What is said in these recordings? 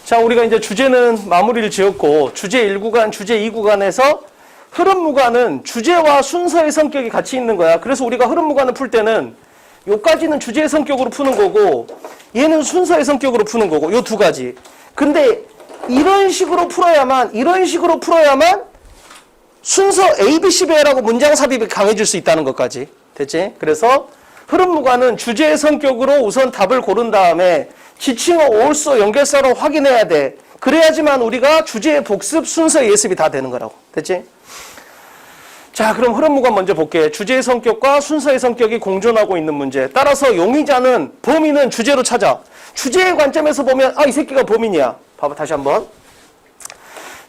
자, 우리가 이제 주제는 마무리를 지었고, 주제 1구간, 주제 2구간에서 흐름무관은 주제와 순서의 성격이 같이 있는 거야. 그래서 우리가 흐름무관을 풀 때는 요까지는 주제의 성격으로 푸는 거고, 얘는 순서의 성격으로 푸는 거고, 요 두 가지. 근데 이런 식으로 풀어야만 순서 A, B, C, B라고 문장 삽입이 강해질 수 있다는 것까지. 됐지? 그래서 흐름무관은 주제의 성격으로 우선 답을 고른 다음에 지칭어, 올소, 연결사로 확인해야 돼. 그래야지만 우리가 주제의 복습, 순서의 예습이 다 되는 거라고. 됐지? 자, 그럼 흐름무관 먼저 볼게. 주제의 성격과 순서의 성격이 공존하고 있는 문제. 따라서 용의자는 범인은 주제로 찾아. 주제의 관점에서 보면 이 새끼가 범인이야. 봐봐, 다시 한번.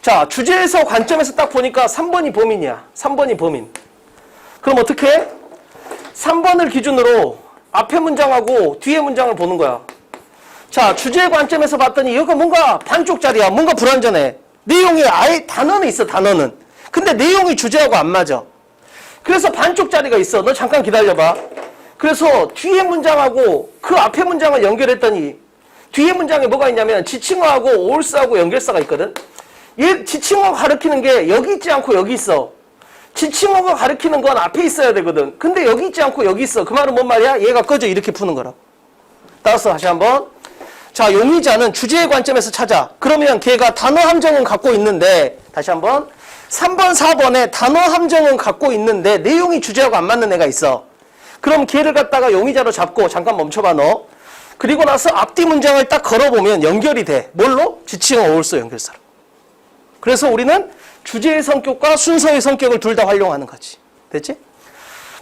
자, 주제에서 관점에서 딱 보니까 3번이 범인이야. 3번이 범인. 그럼 어떻게 해? 3번을 기준으로 앞에 문장하고 뒤에 문장을 보는 거야. 자, 주제의 관점에서 봤더니 여기가 뭔가 반쪽짜리야. 뭔가 불완전해. 내용이 아예 단어는 있어, 단어는. 근데 내용이 주제하고 안 맞아. 그래서 반쪽짜리가 있어. 너 잠깐 기다려봐. 그래서 뒤에 문장하고 그 앞에 문장을 연결했더니 뒤에 문장에 뭐가 있냐면 지칭어하고 올스하고 연결사가 있거든. 얘 지칭어가 가리키는 게 여기 있지 않고 여기 있어. 지칭어가 가리키는 건 앞에 있어야 되거든. 근데 여기 있지 않고 여기 있어. 그 말은 뭔 말이야? 얘가 꺼져. 이렇게 푸는 거라고. 따라서 다시 한번. 자, 용의자는 주제의 관점에서 찾아. 그러면 걔가 단어 함정은 갖고 있는데, 다시 한번. 3번, 4번에 단어 함정은 갖고 있는데 내용이 주제하고 안 맞는 애가 있어. 그럼 걔를 갖다가 용의자로 잡고, 잠깐 멈춰봐 너. 그리고 나서 앞뒤 문장을 딱 걸어보면 연결이 돼. 뭘로? 지칭어, 올소, 연결사로. 그래서 우리는 주제의 성격과 순서의 성격을 둘 다 활용하는 거지. 됐지?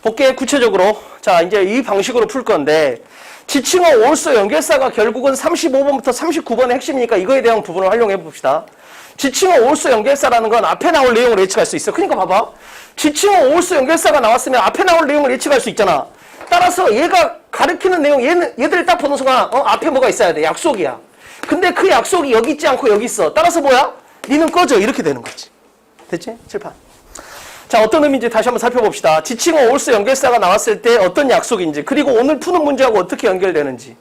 볼게, 구체적으로. 자, 이제 이 방식으로 풀 건데, 지칭어, 올소, 연결사가 결국은 35번부터 39번의 핵심이니까 이거에 대한 부분을 활용해 봅시다. 지칭어, 올소, 연결사라는 건 앞에 나올 내용을 예측할 수 있어. 그러니까 봐봐. 지칭어, 올소, 연결사가 나왔으면 앞에 나올 내용을 예측할 수 있잖아. 따라서 얘가 가리키는 내용, 얘들 딱 보는 순간 앞에 뭐가 있어야 돼. 약속이야. 근데 그 약속이 여기 있지 않고 여기 있어. 따라서 뭐야? 니는 꺼져. 이렇게 되는 거지. 됐지? 칠판. 자, 어떤 의미인지 다시 한번 살펴봅시다. 지칭어, 올소, 연결사가 나왔을 때 어떤 약속인지, 그리고 오늘 푸는 문제하고 어떻게 연결되는지.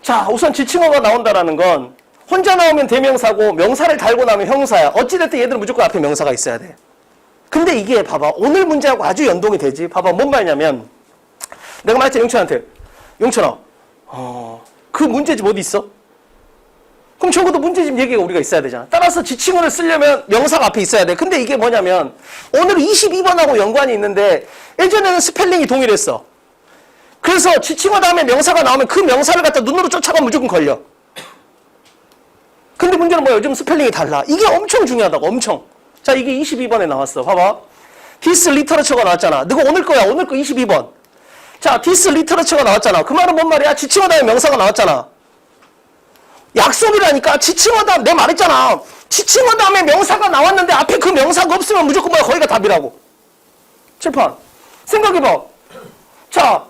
자, 우선 지칭어가 나온다라는 건 혼자 나오면 대명사고 명사를 달고 나면 형사야. 어찌됐든 얘들은 무조건 앞에 명사가 있어야 돼. 근데 이게 봐봐. 오늘 문제하고 아주 연동이 되지. 봐봐. 뭔 말이냐면 내가 말했지 용천한테. 용천아, 그 문제집 어디 있어? 그럼 적어도 문제집 얘기가 우리가 있어야 되잖아. 따라서 지칭어를 쓰려면 명사가 앞에 있어야 돼. 근데 이게 뭐냐면 오늘 22번하고 연관이 있는데 예전에는 스펠링이 동일했어. 그래서 지칭어 다음에 명사가 나오면 그 명사를 갖다 눈으로 쫓아가면 무조건 걸려. 근데 문제는 뭐야? 요즘 스펠링이 달라. 이게 엄청 중요하다고. 엄청. 자, 이게 22번에 나왔어. 봐봐. This literature가 나왔잖아. 너가 오늘 거야. 오늘 거 22번. 자, this literature가 나왔잖아. 그 말은 뭔 말이야? 지칭어 다음에 명사가 나왔잖아. 약속이라니까. 지칭어 다음, 내가 말했잖아. 지칭어 다음에 명사가 나왔는데 앞에 그 명사가 없으면 무조건 뭐야? 거기가 답이라고. 칠판. 생각해봐. 자,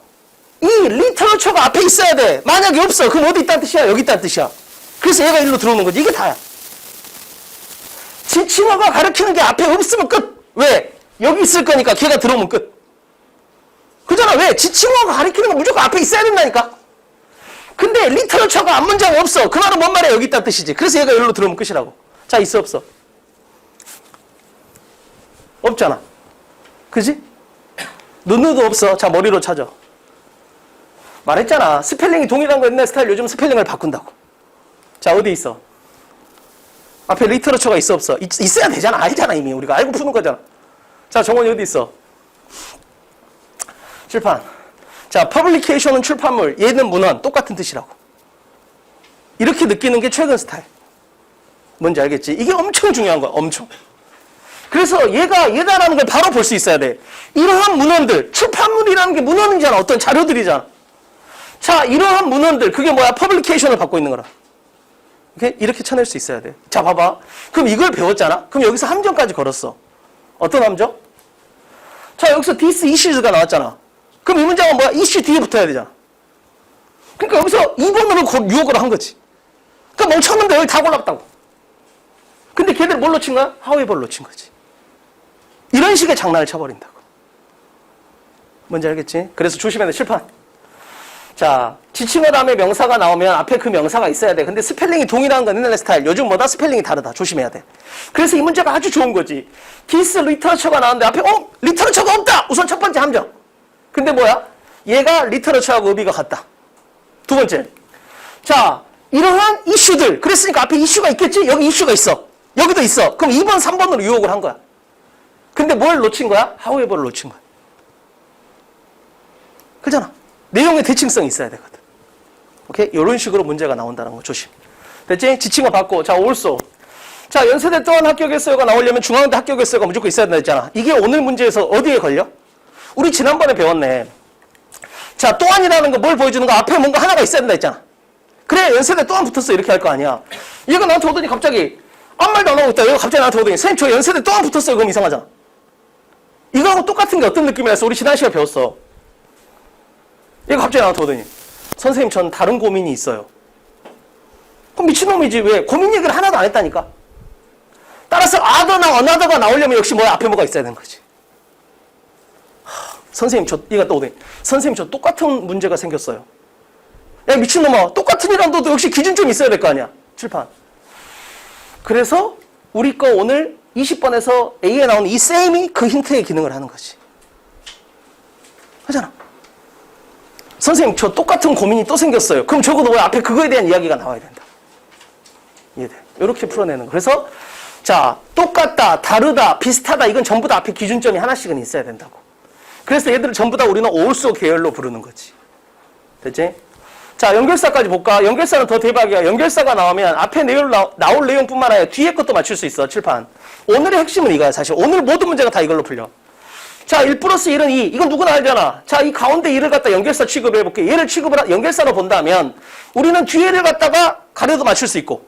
이 literature가 앞에 있어야 돼. 만약에 없어. 그럼 어디 있다는 뜻이야? 여기 있다는 뜻이야. 그래서 얘가 일로 들어오는 거지. 이게 다야. 지칭어가 가르치는 게 앞에 없으면 끝. 왜? 여기 있을 거니까 걔가 들어오면 끝. 그잖아. 왜? 지칭어가 가르치는 건 무조건 앞에 있어야 된다니까. 근데 리터러처가 앞문장 없어. 그 말은 뭔 말이야? 여기 있다는 뜻이지. 그래서 얘가 여기로 들어오면 끝이라고. 자, 있어 없어? 없잖아. 그지? 눈으로 없어. 자, 머리로 찾아. 말했잖아. 스펠링이 동일한 거 옛날 스타일 요즘 스펠링을 바꾼다고. 자, 어디 있어? 앞에 리터러처가 있어 없어? 있어야 되잖아. 알잖아. 이미 우리가 알고 푸는 거잖아. 자, 정원이 어디 있어? 칠판. 자, 퍼블리케이션은 출판물, 얘는 문헌. 똑같은 뜻이라고. 이렇게 느끼는 게 최근 스타일. 뭔지 알겠지? 이게 엄청 중요한 거야. 엄청. 그래서 얘다라는 걸 바로 볼 수 있어야 돼. 이러한 문헌들, 출판물이라는 게 문헌이잖아. 어떤 자료들이잖아. 자, 이러한 문헌들, 그게 뭐야? 퍼블리케이션을 받고 있는 거라. 이렇게 쳐낼 수 있어야 돼. 자, 봐봐. 그럼 이걸 배웠잖아? 그럼 여기서 함정까지 걸었어. 어떤 함정? 자, 여기서 this issues가 나왔잖아. 그럼 이 문장은 뭐야? issue 뒤에 붙어야 되잖아. 그러니까 여기서 2번으로 유혹을 한 거지. 그러니까 멍청한데 여기 다 골랐다고. 근데 걔들 뭘로 친 거야? however로 친 거지. 이런 식의 장난을 쳐버린다고. 뭔지 알겠지? 그래서 조심해야 돼. 칠판. 자, 지칭어 다음에 명사가 나오면 앞에 그 명사가 있어야 돼. 근데 스펠링이 동일한 건 옛날 스타일. 요즘 뭐다? 스펠링이 다르다. 조심해야 돼. 그래서 이 문제가 아주 좋은 거지. 디스 리터처가 나왔는데 앞에 리터처가 없다. 우선 첫 번째 함정. 근데 뭐야? 얘가 리터처하고 의미가 같다. 두 번째. 자, 이러한 이슈들. 그랬으니까 앞에 이슈가 있겠지? 여기 이슈가 있어. 여기도 있어. 그럼 2번, 3번으로 유혹을 한 거야. 근데 뭘 놓친 거야? however를 놓친 거야. 그잖아. 내용의 대칭성이 있어야 되거든. 오케이? 이런 식으로 문제가 나온다는 거 조심. 됐지? 지칭어 받고. 자, also. 자, 연세대 또한 합격했어요가 나오려면 중앙대 합격했어요가 무조건 있어야 된다 했잖아. 이게 오늘 문제에서 어디에 걸려? 우리 지난번에 배웠네. 자, 또한이라는 거 뭘 보여주는 거? 앞에 뭔가 하나가 있어야 된다 했잖아. 그래, 연세대 또한 붙었어. 이렇게 할 거 아니야. 얘가 나한테 오더니 갑자기 아무 말도 안 하고 있다. 얘가 갑자기 나한테 오더니 선생님, 저 연세대 또한 붙었어요. 그럼 이상하잖아. 이거하고 똑같은 게 어떤 느낌이라서 우리 지난 시간에 배웠어. 얘가 갑자기 나한테 오더니 선생님, 전 다른 고민이 있어요. 그럼 미친놈이지. 왜? 고민 얘기를 하나도 안 했다니까. 따라서 other나 another가 나오려면 역시 뭐야? 앞에 뭐가 있어야 되는 거지. 선생님, 얘가 또 오더니 선생님, 저 똑같은 문제가 생겼어요. 야, 미친놈아. 똑같은이란 너도 역시 기준 좀 있어야 될 거 아니야. 칠판. 그래서 우리 거 오늘 20번에서 A에 나오는 이 same이 그 힌트의 기능을 하는 거지. 하잖아. 선생님, 저 똑같은 고민이 또 생겼어요. 그럼 적어도 왜 앞에 그거에 대한 이야기가 나와야 된다. 이해돼? 이렇게 풀어내는 거. 그래서 자, 똑같다, 다르다, 비슷하다. 이건 전부 다 앞에 기준점이 하나씩은 있어야 된다고. 그래서 얘들을 전부 다 우리는 also 계열로 부르는 거지. 됐지? 자, 연결사까지 볼까? 연결사는 더 대박이야. 연결사가 나오면 앞에 나올 내용뿐만 아니라 뒤에 것도 맞출 수 있어. 칠판. 오늘의 핵심은 이거야. 사실 오늘 모든 문제가 다 이걸로 풀려. 자, 1 플러스 1은 2. 이건 누구나 알잖아. 자, 이 가운데 1을 갖다 연결사 취급을 해볼게. 얘를 연결사로 본다면 우리는 뒤에를 갖다가 가려도 맞출 수 있고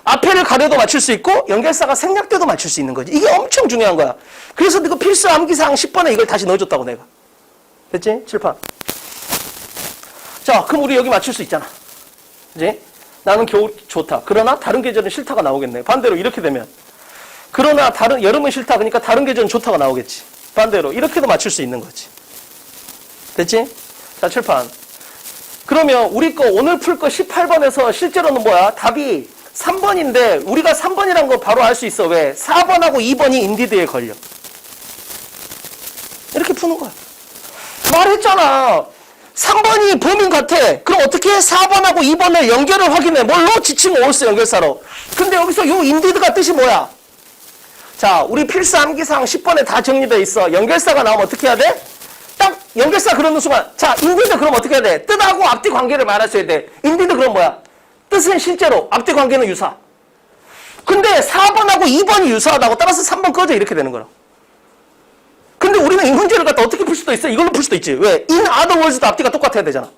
앞에를 가려도 맞출 수 있고 연결사가 생략돼도 맞출 수 있는 거지. 이게 엄청 중요한 거야. 그래서 이거 필수 암기사항 10번에 이걸 다시 넣어줬다고 내가. 됐지? 칠판. 자, 그럼 우리 여기 맞출 수 있잖아. 그지? 나는 겨울 좋다. 그러나 다른 계절은 싫다가 나오겠네. 반대로 이렇게 되면. 그러나 여름은 싫다. 그러니까 다른 계절은 좋다가 나오겠지. 반대로 이렇게도 맞출 수 있는 거지. 됐지? 자, 칠판. 그러면 우리 거 오늘 풀 거 18번에서 실제로는 뭐야? 답이 3번인데 우리가 3번이란 거 바로 알 수 있어. 왜? 4번하고 2번이 인디드에 걸려. 이렇게 푸는 거야. 말했잖아. 3번이 범인 같아. 그럼 어떻게 해? 4번하고 2번을 연결을 확인해. 뭘로? 지칭어 올스 연결사로. 근데 여기서 요 인디드가 뜻이 뭐야? 자, 우리 필수 암기사항 10번에 다 정리되어 있어. 연결사가 나오면 어떻게 해야 돼? 딱 연결사 그러는 순간. 자, 인디드 그럼 어떻게 해야 돼? 뜻하고 앞뒤 관계를 말하셔야 돼. 인디드 그럼 뭐야? 뜻은 실제로, 앞뒤 관계는 유사. 근데 4번하고 2번이 유사하다고 따라서 3번 꺼져 이렇게 되는 거라. 근데 우리는 이 문제를 갖다 어떻게 풀 수도 있어? 이걸로 풀 수도 있지. 왜? in other words도 앞뒤가 똑같아야 되잖아.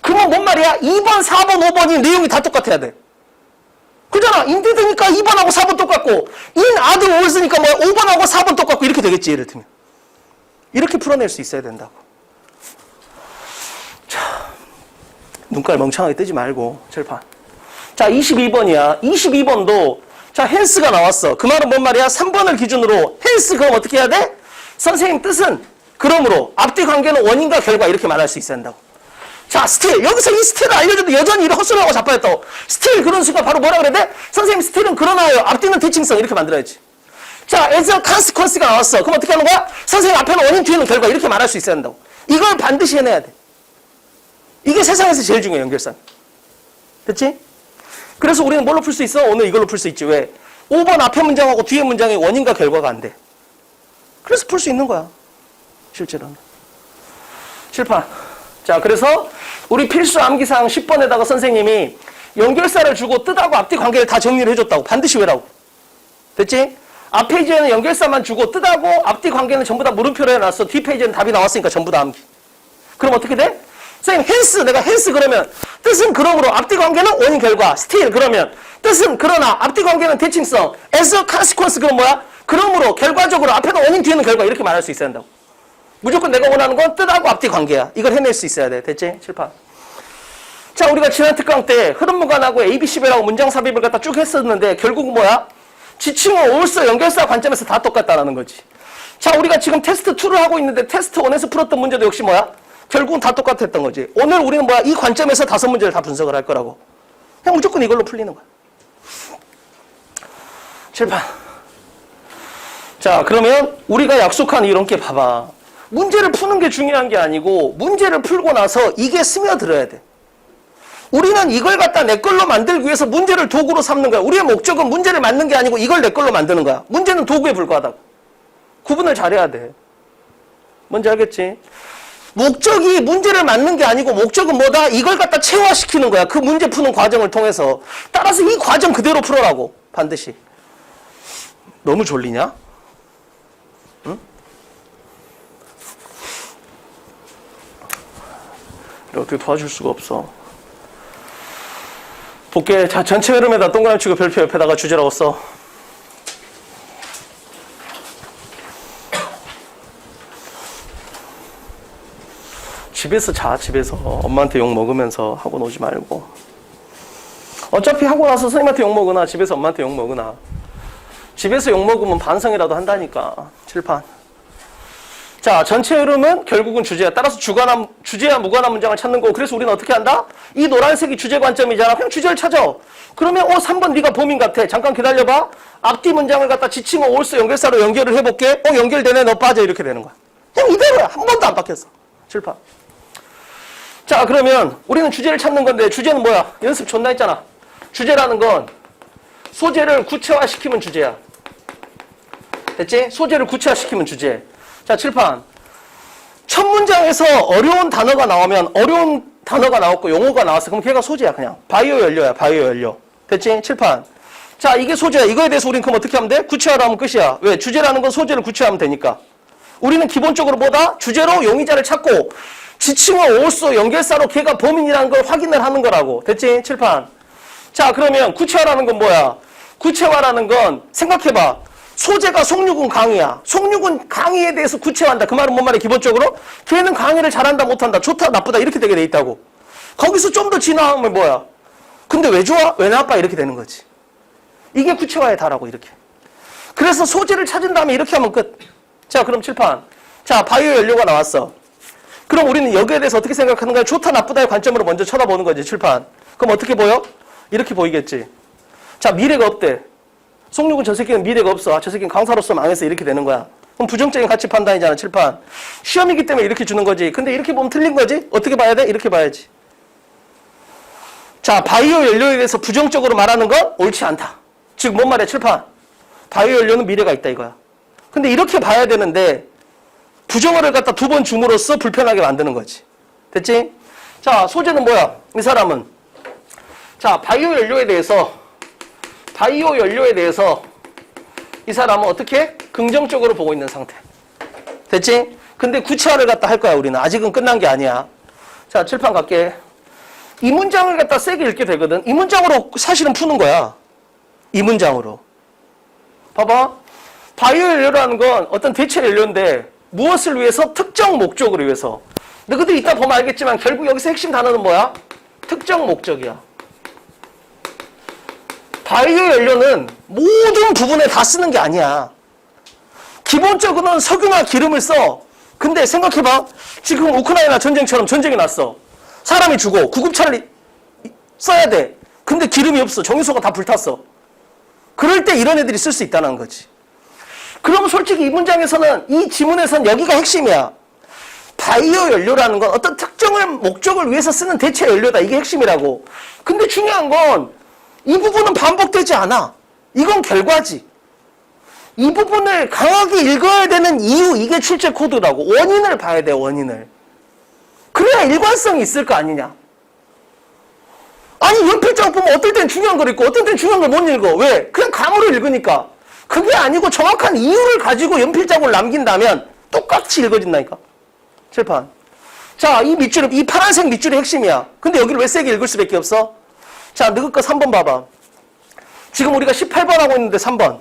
그러면 뭔 말이야? 2번, 4번, 5번이 내용이 다 똑같아야 돼. 그잖아. 인디드니까 2번하고 4번 똑같고 in other words니까 뭐야? 5번하고 4번 똑같고 이렇게 되겠지. 예를 들면. 이렇게 풀어낼 수 있어야 된다고. 자, 눈깔 멍청하게 뜨지 말고 칠판. 자, 22번이야. 22번도 자, 헨스가 나왔어. 그 말은 뭔 말이야? 3번을 기준으로 헨스 그럼 어떻게 해야 돼? 선생님 뜻은 그러므로 앞뒤 관계는 원인과 결과 이렇게 말할 수 있어야 한다고. 자, 스틸. 여기서 이 스틸을 알려줘도 여전히 이를 헛소리하고 자빠졌다고. 스틸 그런 수가 바로 뭐라 그래야 돼? 선생님 스틸은 그러나요. 앞뒤는 대칭성 이렇게 만들어야지. 자, as a consequence가 나왔어. 그럼 어떻게 하는 거야? 선생님 앞에는 원인 뒤에는 결과 이렇게 말할 수 있어야 한다고. 이걸 반드시 해내야 돼. 이게 세상에서 제일 중요해, 연결상. 됐지? 그래서 우리는 뭘로 풀 수 있어? 오늘 이걸로 풀 수 있지. 왜? 5번 앞에 문장하고 뒤에 문장의 원인과 결과가 안 돼. 그래서 풀 수 있는 거야. 실제로는. 칠판. 자, 그래서 우리 필수 암기사항 10번에다가 선생님이 연결사를 주고 뜻하고 앞뒤 관계를 다 정리를 해줬다고. 반드시 외라고. 됐지? 앞 페이지에는 연결사만 주고 뜻하고 앞뒤 관계는 전부 다 물음표로 해놨어. 뒤 페이지에는 답이 나왔으니까 전부 다 암기. 그럼 어떻게 돼? 선생님 헨스, 내가 헨스 그러면 뜻은 그러므로 앞뒤 관계는 원인 결과. 스틸 그러면 뜻은 그러나 앞뒤 관계는 대칭성. as a consequence 그럼 뭐야? 그러므로 결과적으로 앞에는 원인 뒤에는 결과 이렇게 말할 수 있어야 한다고. 무조건 내가 원하는 건 뜻하고 앞뒤 관계야. 이걸 해낼 수 있어야 돼. 됐지? 칠판. 자, 우리가 지난 특강 때 흐름무관하고 ABC배라고 문장 삽입을 갖다 쭉 했었는데 결국은 뭐야? 지칭어, 올서, 연결사 관점에서 다 똑같다라는 거지. 자, 우리가 지금 테스트 2를 하고 있는데 테스트 1에서 풀었던 문제도 역시 뭐야? 결국은 다 똑같았던 거지. 오늘 우리는 뭐야? 이 관점에서 5문제를 다 분석을 할 거라고. 그냥 무조건 이걸로 풀리는 거야. 7번. 자, 그러면 우리가 약속한 이론께 봐봐. 문제를 푸는 게 중요한 게 아니고 문제를 풀고 나서 이게 스며들어야 돼. 우리는 이걸 갖다 내 걸로 만들기 위해서 문제를 도구로 삼는 거야. 우리의 목적은 문제를 만드는 게 아니고 이걸 내 걸로 만드는 거야. 문제는 도구에 불과하다고. 구분을 잘해야 돼. 뭔지 알겠지? 목적이 문제를 만드는 게 아니고 목적은 뭐다? 이걸 갖다 체화시키는 거야. 그 문제 푸는 과정을 통해서. 따라서 이 과정 그대로 풀어라고. 반드시. 너무 졸리냐? 응? 어떻게 도와줄 수가 없어. 볼게. 자, 전체 흐름에다 동그라미 치고 별표 옆에다가 주제라고 써. 집에서 자, 집에서. 엄마한테 욕 먹으면서 하고 노지 말고. 어차피 하고 나서 선생님한테 욕 먹으나, 집에서 엄마한테 욕 먹으나. 집에서 욕 먹으면 반성이라도 한다니까. 칠판. 자, 전체 흐름은 결국은 주제야. 따라서 주제와 무관한 문장을 찾는 거고. 그래서 우리는 어떻게 한다? 이 노란색이 주제 관점이잖아. 그냥 주제를 찾아. 그러면 3번 네가 범인 같아. 잠깐 기다려봐. 앞뒤 문장을 갖다 지칭어 올수 연결사로 연결을 해볼게. 연결되네. 너 빠져. 이렇게 되는 거야. 그냥 이대로야. 한 번도 안 바뀌었어. 칠판. 자, 그러면 우리는 주제를 찾는 건데 주제는 뭐야? 연습 존나 했잖아. 주제라는 건 소재를 구체화시키면 주제야. 됐지? 소재를 구체화시키면 주제. 자, 칠판. 첫 문장에서 어려운 단어가 나오면 어려운 단어가 나왔고 용어가 나왔어. 그럼 걔가 소재야, 그냥. 바이오 연료야, 바이오 연료. 됐지? 칠판. 자, 이게 소재야. 이거에 대해서 우리는 그럼 어떻게 하면 돼? 구체화로 하면 끝이야. 왜? 주제라는 건 소재를 구체화하면 되니까. 우리는 기본적으로 뭐다? 주제로 용의자를 찾고 지칭어, 올수, 연결사로 걔가 범인이라는 걸 확인을 하는 거라고. 됐지? 칠판. 자, 그러면 구체화라는 건 뭐야? 구체화라는 건 생각해봐. 소재가 송유군 강의야. 송유군 강의에 대해서 구체화한다. 그 말은 뭔 말이야? 기본적으로 걔는 강의를 잘한다 못한다. 좋다 나쁘다 이렇게 되게 돼 있다고. 거기서 좀 더 진화하면 뭐야? 근데 왜 좋아? 왜 나빠? 이렇게 되는 거지. 이게 구체화의 다라고 이렇게. 그래서 소재를 찾은 다음에 이렇게 하면 끝. 자, 그럼 칠판. 자, 바이오 연료가 나왔어. 그럼 우리는 여기에 대해서 어떻게 생각하는 거야? 좋다 나쁘다의 관점으로 먼저 쳐다보는 거지. 칠판. 그럼 어떻게 보여? 이렇게 보이겠지. 자, 미래가 없대. 송유군 저 새끼는 미래가 없어. 아, 저 새끼는 강사로서 망해서 이렇게 되는 거야. 그럼 부정적인 가치 판단이잖아. 칠판. 시험이기 때문에 이렇게 주는 거지. 근데 이렇게 보면 틀린 거지. 어떻게 봐야 돼? 이렇게 봐야지. 자, 바이오 연료에 대해서 부정적으로 말하는 건 옳지 않다. 즉, 뭔 말이야? 칠판. 바이오 연료는 미래가 있다 이거야. 근데 이렇게 봐야 되는데 부정어를 갖다 2번 줌으로써 불편하게 만드는 거지. 됐지? 자, 소재는 뭐야? 이 사람은. 자, 바이오 연료에 대해서 이 사람은 어떻게? 긍정적으로 보고 있는 상태. 됐지? 근데 구체화를 갖다 할 거야, 우리는. 아직은 끝난 게 아니야. 자, 칠판 갈게. 이 문장을 갖다 세게 읽게 되거든. 이 문장으로 사실은 푸는 거야. 이 문장으로. 봐봐. 바이오 연료라는 건 어떤 대체 연료인데 무엇을 위해서? 특정 목적을 위해서. 너희들 이따 보면 알겠지만 결국 여기서 핵심 단어는 뭐야? 특정 목적이야. 바이오 연료는 모든 부분에 다 쓰는 게 아니야. 기본적으로는 석유나 기름을 써. 근데 생각해봐. 지금 우크라이나 전쟁처럼 전쟁이 났어. 사람이 죽어. 구급차를 써야 돼. 근데 기름이 없어. 정유소가 다 불탔어. 그럴 때 이런 애들이 쓸 수 있다는 거지. 그럼 솔직히 이 문장에서는, 이 지문에서는 여기가 핵심이야. 바이오 연료라는 건 어떤 특정한 목적을 위해서 쓰는 대체 연료다. 이게 핵심이라고. 근데 중요한 건 이 부분은 반복되지 않아. 이건 결과지. 이 부분을 강하게 읽어야 되는 이유, 이게 출제 코드라고. 원인을 봐야 돼, 원인을. 그래야 일관성이 있을 거 아니냐. 아니, 연필장 보면 어떨 땐 중요한 걸 읽고 어떨 땐 중요한 걸 못 읽어. 왜? 그냥 감으로 읽으니까. 그게 아니고 정확한 이유를 가지고 연필장을 남긴다면 똑같이 읽어진다니까. 칠판. 자, 이 밑줄, 이 파란색 밑줄이 핵심이야. 근데 여기를 왜 세게 읽을 수밖에 없어? 자, 너희 거 3번 봐봐. 지금 우리가 18번 하고 있는데 3번.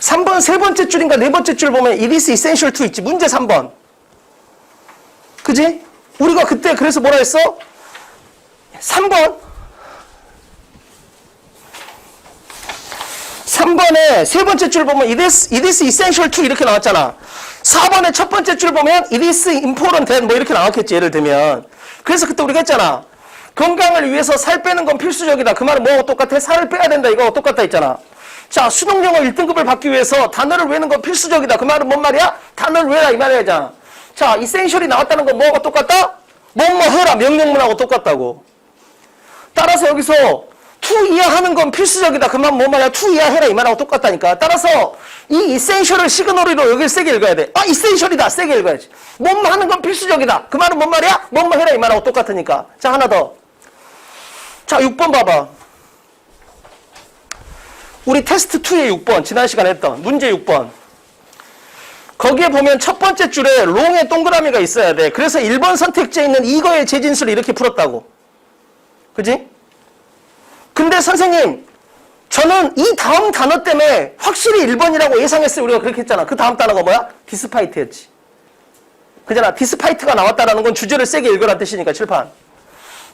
3번 세 번째 줄인가 네 번째 줄 보면 it is essential to 있지. 문제 3번. 그지? 우리가 그때 그래서 뭐라 했어? 3번 3번에 세 번째 줄 보면 it is essential to 이렇게 나왔잖아. 4번에 첫 번째 줄 보면 it is important that 뭐 이렇게 나왔겠지, 예를 들면. 그래서 그때 우리가 했잖아. 건강을 위해서 살 빼는 건 필수적이다. 그 말은 뭐하고 똑같아? 살을 빼야 된다. 이거하고 똑같다 했잖아. 자, 수능 영어 1등급을 받기 위해서 단어를 외우는 건 필수적이다. 그 말은 뭔 말이야? 단어를 외워라 이 말이야. 자, essential이 나왔다는 건 뭐하고 똑같다? 뭐뭐 해라. 명령문하고 똑같다고. 따라서 여기서 to 이하하는 건 필수적이다. 그만 뭐 말이야? to 이하해라 이 말하고 똑같다니까. 따라서 이 essential을 시그널로 여기를 세게 읽어야 돼. 아, essential이다. 세게 읽어야지. 뭐뭐 하는 건 필수적이다. 그 말은 뭔 말이야? 뭐뭐 해라 이 말하고 똑같으니까. 자, 하나 더. 자, 6번 봐봐. 우리 테스트 2의 6번, 지난 시간에 했던 문제 6번. 거기에 보면 첫 번째 줄에 롱의 동그라미가 있어야 돼. 그래서 1번 선택지에 있는 이거의 재진수를 이렇게 풀었다고. 그지? 근데 선생님, 저는 이 다음 단어 때문에 확실히 1번이라고 예상했어요. 우리가 그렇게 했잖아. 그 다음 단어가 뭐야? 디스파이트였지. 그잖아. 디스파이트가 나왔다라는 건 주제를 세게 읽으라는 뜻이니까, 칠판.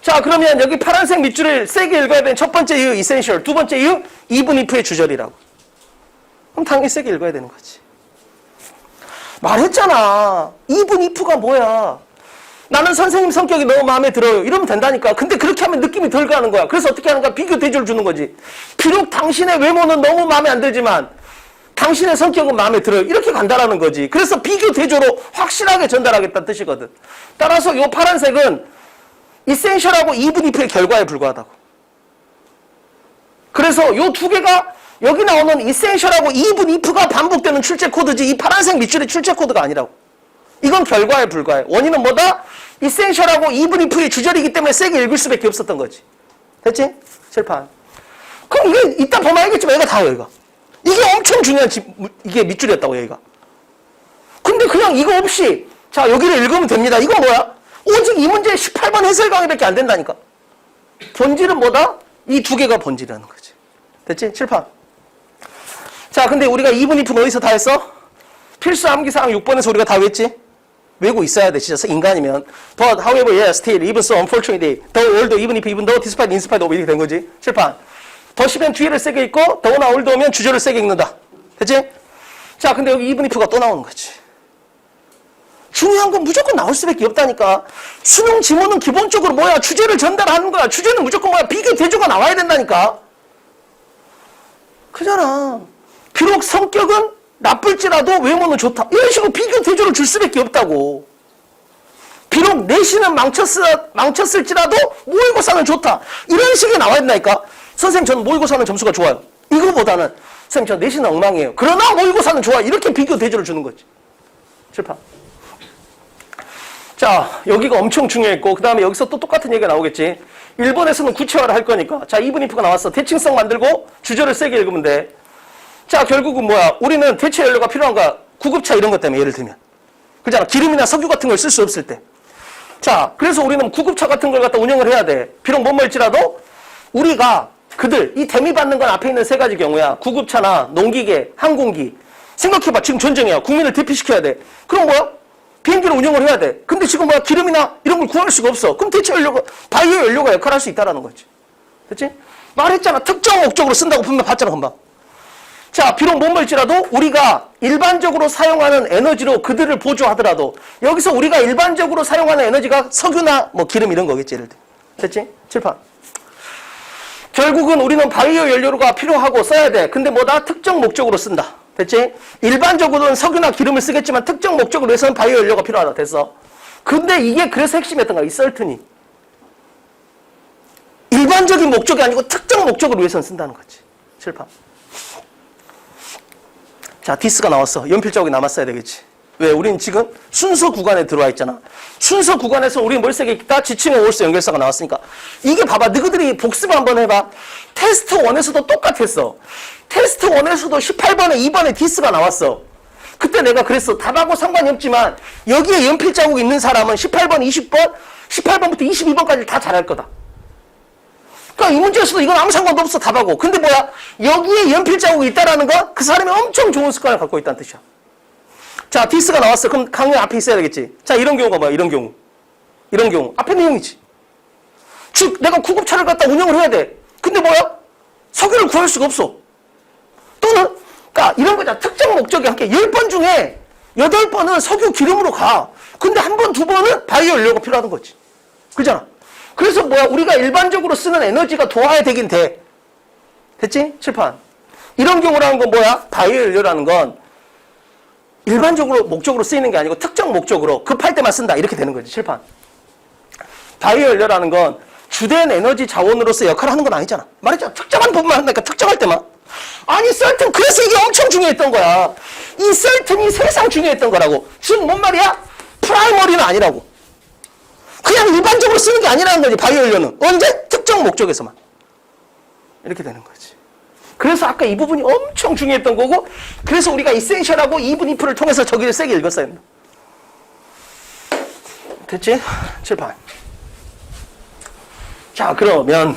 자, 그러면 여기 파란색 밑줄을 세게 읽어야 되는 첫 번째 이유, essential. 두 번째 이유, even if의 주절이라고. 그럼 당연히 세게 읽어야 되는 거지. 말했잖아. even if가 뭐야? 나는 선생님 성격이 너무 마음에 들어요. 이러면 된다니까. 근데 그렇게 하면 느낌이 덜 가는 거야. 그래서 어떻게 하는 거야? 비교 대조를 주는 거지. 비록 당신의 외모는 너무 마음에 안 들지만 당신의 성격은 마음에 들어요. 이렇게 간다라는 거지. 그래서 비교 대조로 확실하게 전달하겠다는 뜻이거든. 따라서 이 파란색은 essential하고 even if의 결과에 불과하다고. 그래서 이 두 개가 여기 나오는 essential하고 even if가 반복되는 출제 코드지 이 파란색 밑줄이 출제 코드가 아니라고. 이건 결과에 불과해. 원인은 뭐다? essential하고 even if의 주절이기 때문에 세게 읽을 수밖에 없었던 거지. 됐지? 칠판. 그럼 이게 이따 보면 알겠지만 얘가 다예요, 이거. 이게 엄청 중요한 이게 밑줄이었다고, 여기가. 근데 그냥 이거 없이 자, 여기를 읽으면 됩니다. 이건 뭐야? 오직 이 문제 18번 해설 강의밖에 안 된다니까. 본질은 뭐다? 이 두 개가 본질이라는 거지. 됐지? 칠판. 자, 근데 우리가 even if는 어디서 다 했어? 필수 암기사항 6번에서 우리가 다 외웠지? 외우고 있어야 돼, 진짜 인간이면. But however, yes, still, even so, unfortunately, though, although, even if, even though, despite, in spite of 이렇게 된 거지. 칠판. 더시면 뒤에를 세게 읽고 더우나 although 오면 주절을 세게 읽는다. 됐지? 자, 근데 여기 even if가 또 나오는 거지. 중요한 건 무조건 나올 수밖에 없다니까. 수능 지문은 기본적으로 뭐야? 주제를 전달하는 거야. 주제는 무조건 뭐야? 비교 대조가 나와야 된다니까. 그잖아. 비록 성격은 나쁠지라도 외모는 좋다. 이런 식으로 비교 대조를 줄 수밖에 없다고. 비록 내신은 망쳤을지라도 모의고사는 좋다. 이런 식이 나와야 된다니까. 선생님, 저는 모의고사는 점수가 좋아요. 이거보다는 선생님, 저 내신은 엉망이에요. 그러나 모의고사는 좋아. 이렇게 비교 대조를 주는 거지. 칠판. 자, 여기가 엄청 중요했고 그 다음에 여기서 또 똑같은 얘기가 나오겠지. 1번에서는 구체화를 할 거니까. 자, even if가 나왔어. 대칭성 만들고 주절을 세게 읽으면 돼. 자, 결국은 뭐야? 우리는 대체 연료가 필요한 거야. 구급차 이런 것 때문에, 예를 들면. 그잖아. 기름이나 석유 같은 걸 쓸 수 없을 때. 자, 그래서 우리는 구급차 같은 걸 갖다 운영을 해야 돼. 비록 못 멀지라도 우리가 그들, 이 대미 받는 건 앞에 있는 세 가지 경우야. 구급차나 농기계, 항공기. 생각해봐. 지금 전쟁이야. 국민을 대피시켜야 돼. 그럼 뭐야? 비행기를 운영을 해야 돼. 근데 지금 뭐야? 기름이나 이런 걸 구할 수가 없어. 그럼 대체 연료가, 바이오 연료가 역할할 수 있다라는 거지. 됐지? 말했잖아. 특정 목적으로 쓴다고 분명 봤잖아, 금방. 자, 비록 못 멀지라도 우리가 일반적으로 사용하는 에너지로 그들을 보조하더라도 여기서 우리가 일반적으로 사용하는 에너지가 석유나 뭐 기름 이런 거겠지, 예를 들어. 됐지? 칠판. 결국은 우리는 바이오 연료가 필요하고 써야 돼. 근데 뭐다? 특정 목적으로 쓴다. 됐지? 일반적으로는 석유나 기름을 쓰겠지만 특정 목적으로 해서는 바이오 연료가 필요하다. 됐어? 근데 이게 그래서 핵심이었던 거야. 이 썰튼이. 일반적인 목적이 아니고 특정 목적으로 위해서는 쓴다는 거지. 칠판. 자, 디스가 나왔어. 연필 자국이 남았어야 되겠지. 왜? 우린 지금 순서 구간에 들어와 있잖아. 순서 구간에서 우리 뭘 세게 읽다? 지칭어 올수 연결사가 나왔으니까. 이게 봐봐. 너희들이 복습을 한번 해봐. 테스트 1에서도 똑같았어. 테스트 1에서도 18번에 2번에 디스가 나왔어. 그때 내가 그랬어. 답하고 상관이 없지만 여기에 연필 자국이 있는 사람은 18번, 20번, 18번부터 22번까지 다 잘할 거다. 그러니까 이 문제에서도 이건 아무 상관도 없어. 답하고. 근데 뭐야? 여기에 연필 자국이 있다라는 건 그 사람이 엄청 좋은 습관을 갖고 있다는 뜻이야. 자, 디스가 나왔어. 그럼 강의 앞에 있어야 되겠지. 자, 이런 경우가 뭐야? 이런 경우. 이런 경우. 앞에 내용이지. 즉, 내가 구급차를 갖다 운영을 해야 돼. 근데 뭐야? 석유를 구할 수가 없어. 이런 거잖아. 특정 목적이 함께 10번 중에 8번은 석유 기름으로 가. 근데 한 번, 두 번은 바이오 연료가 필요한 거지. 그잖아. 그래서 뭐야? 우리가 일반적으로 쓰는 에너지가 도와야 되긴 돼. 됐지? 칠판. 이런 경우라는 건 뭐야? 바이오 연료라는 건 일반적으로 목적으로 쓰이는 게 아니고 특정 목적으로 급할 때만 쓴다. 이렇게 되는 거지. 칠판. 바이오 연료라는 건 주된 에너지 자원으로서 역할을 하는 건 아니잖아. 말했잖아. 특정한 부분만 한다니까. 특정할 때만. 아니 썰튼 그래서 이게 엄청 중요했던 거야. 이 썰튼이 세상 중요했던 거라고. 즉 뭔 말이야? 프라이머리는 아니라고. 그냥 일반적으로 쓰는 게 아니라는 거지. 바이오 연료는. 언제? 특정 목적에서만. 이렇게 되는 거지. 그래서 아까 이 부분이 엄청 중요했던 거고, 그래서 우리가 이센셜하고 even if를 통해서 저기를 세게 읽었어야 했나. 됐지? 칠판. 자, 그러면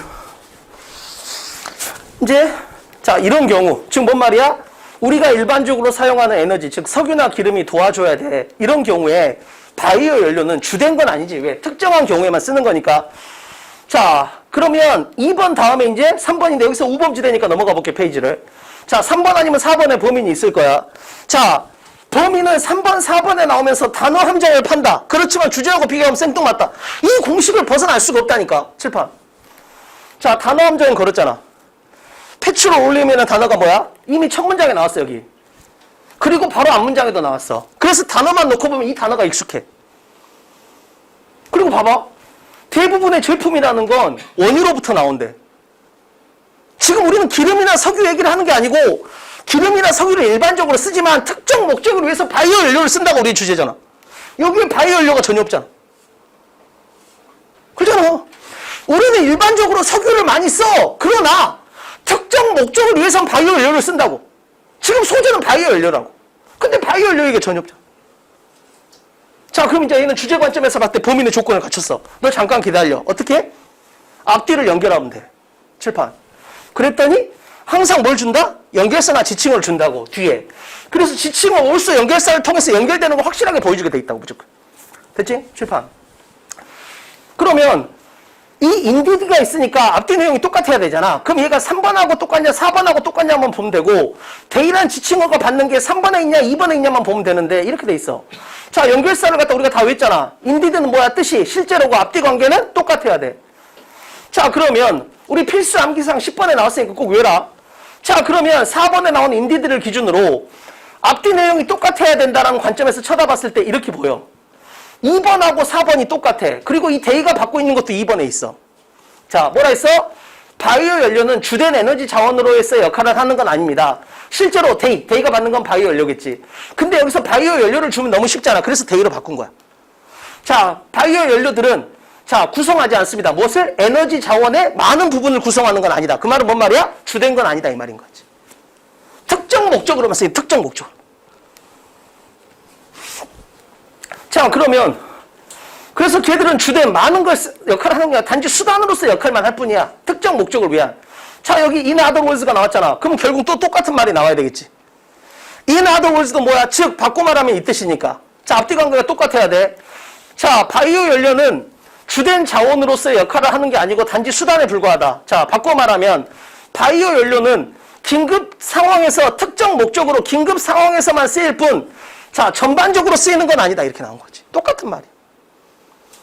이제 자, 이런 경우, 즉 뭔 말이야? 우리가 일반적으로 사용하는 에너지, 즉 석유나 기름이 도와줘야 돼. 이런 경우에 바이오 연료는 주된 건 아니지. 왜? 특정한 경우에만 쓰는 거니까. 자, 그러면 2번 다음에 이제 3번인데 여기서 우범지대니까 넘어가 볼게, 페이지를. 자, 3번 아니면 4번에 범인이 있을 거야. 자, 범인은 3번, 4번에 나오면서 단어 함정을 판다. 그렇지만 주제하고 비교하면 생뚱맞다. 이 공식을 벗어날 수가 없다니까. 칠판. 자, 단어 함정은 걸었잖아. 패치를 올리면 단어가 뭐야? 이미 첫 문장에 나왔어, 여기. 그리고 바로 앞 문장에도 나왔어. 그래서 단어만 놓고 보면 이 단어가 익숙해. 그리고 봐봐. 대부분의 제품이라는 건 원유로부터 나온대. 지금 우리는 기름이나 석유 얘기를 하는 게 아니고 기름이나 석유를 일반적으로 쓰지만 특정 목적을 위해서 바이오 연료를 쓴다고 우리 주제잖아. 여기에 바이오 연료가 전혀 없잖아. 그렇잖아. 우리는 일반적으로 석유를 많이 써. 그러나 특정 목적을 위해서는 바이오 연료를 쓴다고. 지금 소재는 바이오 연료라고. 근데 바이오 연료 얘기가 전혀 없잖아. 자, 그럼 이제 얘는 주제 관점에서 봤을 때 범인의 조건을 갖췄어. 너 잠깐 기다려. 어떻게? 앞뒤를 연결하면 돼. 칠판. 그랬더니 항상 뭘 준다? 연결사나 지칭을 준다고, 뒤에. 그래서 지칭은 올수 연결사를 통해서 연결되는 거 확실하게 보여주게 돼 있다고, 무조건. 됐지? 칠판. 그러면 이 인디드가 있으니까 앞뒤 내용이 똑같아야 되잖아. 그럼 얘가 3번하고 똑같냐 4번하고 똑같냐 한번 보면 되고, 대이란 지칭어가 받는 게 3번에 있냐 2번에 있냐만 보면 되는데 이렇게 돼 있어. 자, 연결사를 갖다 우리가 다 외웠잖아. 인디드는 뭐야? 뜻이 실제로고 앞뒤 관계는 똑같아야 돼. 자, 그러면 우리 필수 암기사항 10번에 나왔으니까 꼭 외워라. 자, 그러면 4번에 나온 인디드를 기준으로 앞뒤 내용이 똑같아야 된다는 관점에서 쳐다봤을 때 이렇게 보여. 2번하고 4번이 똑같아. 그리고 이 데이가 받고 있는 것도 2번에 있어. 자, 뭐라 했어? 바이오 연료는 주된 에너지 자원으로서의 역할을 하는 건 아닙니다. 실제로 데이가 받는 건 바이오 연료겠지. 근데 여기서 바이오 연료를 주면 너무 쉽잖아. 그래서 데이로 바꾼 거야. 자, 바이오 연료들은 자, 구성하지 않습니다. 무엇을? 에너지 자원의 많은 부분을 구성하는 건 아니다. 그 말은 뭔 말이야? 주된 건 아니다 이 말인 거지. 특정 목적으로만 쓰인 특정 목적. 자, 그러면 그래서 걔들은 주된 많은 걸 역할을 하는 게 아니라 단지 수단으로서 역할만 할 뿐이야. 특정 목적을 위한. 자, 여기 in other words가 나왔잖아. 그럼 결국 또 똑같은 말이 나와야 되겠지. in other words도 뭐야? 즉 바꿔 말하면 이 뜻이니까. 자, 앞뒤 관계가 똑같아야 돼. 자, 바이오 연료는 주된 자원으로서의 역할을 하는 게 아니고 단지 수단에 불과하다. 자, 바꿔 말하면 바이오 연료는 긴급 상황에서 특정 목적으로 긴급 상황에서만 쓰일 뿐, 자, 전반적으로 쓰이는 건 아니다. 이렇게 나온 거지. 똑같은 말이야.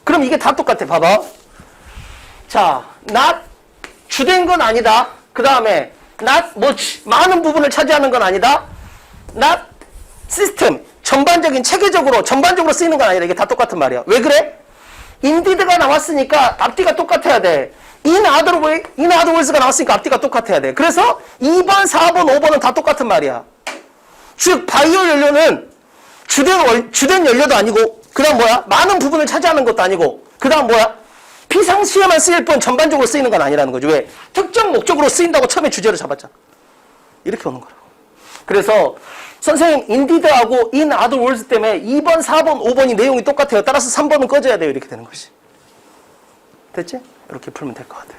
그럼 이게 다 똑같아. 봐봐. 자, not 주된 건 아니다. 그 다음에 not much 많은 부분을 차지하는 건 아니다. not system 전반적인 체계적으로 전반적으로 쓰이는 건 아니다. 이게 다 똑같은 말이야. 왜 그래? 인디드가 나왔으니까 앞뒤가 똑같아야 돼. in other words가 나왔으니까 앞뒤가 똑같아야 돼. 그래서 2번, 4번, 5번은 다 똑같은 말이야. 즉 바이오 연료는 주된 연료도 아니고, 그 다음 뭐야? 많은 부분을 차지하는 것도 아니고, 그 다음 뭐야? 피상시에만 쓰일 뿐 전반적으로 쓰이는 건 아니라는 거지. 왜? 특정 목적으로 쓰인다고 처음에 주제를 잡았잖아. 이렇게 오는 거라고. 그래서 선생님 인디드하고 in other words 때문에 2번, 4번, 5번이 내용이 똑같아요. 따라서 3번은 꺼져야 돼요. 이렇게 되는 것이. 됐지? 이렇게 풀면 될 것 같아요.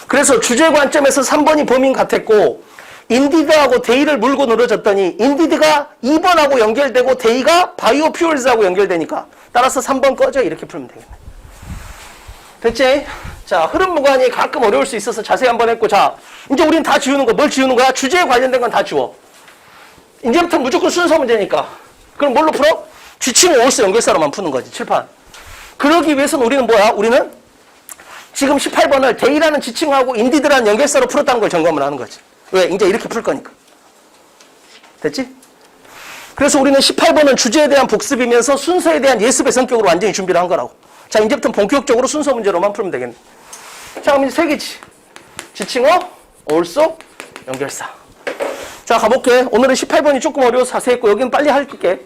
그래서 주제 관점에서 3번이 범인 같았고, 인디드하고 데이를 물고 늘어졌더니 인디드가 2번하고 연결되고 데이가 바이오 퓨얼즈하고 연결되니까 따라서 3번 꺼져. 이렇게 풀면 되겠네. 됐지? 자, 흐름 무관이 가끔 어려울 수 있어서 자세히 한번 했고, 자, 이제 우리는 다 지우는 거. 뭘 지우는 거야? 주제에 관련된 건 다 지워. 이제부터 무조건 순서 문제니까. 그럼 뭘로 풀어? 지칭 올수 연결사로만 푸는 거지. 칠판. 그러기 위해서는 우리는 뭐야? 우리는 지금 18번을 데이라는 지칭하고 인디드라는 연결사로 풀었다는 걸 점검을 하는 거지. 왜? 이제 이렇게 풀 거니까. 됐지? 그래서 우리는 18번은 주제에 대한 복습이면서 순서에 대한 예습의 성격으로 완전히 준비를 한 거라고. 자, 이제부터 본격적으로 순서 문제로만 풀면 되겠네. 자, 그럼 이제 세 개지. 지칭어, also, 연결사. 자, 가볼게. 오늘은 18번이 조금 어려워서 자세히 했고, 여기는 빨리 할게.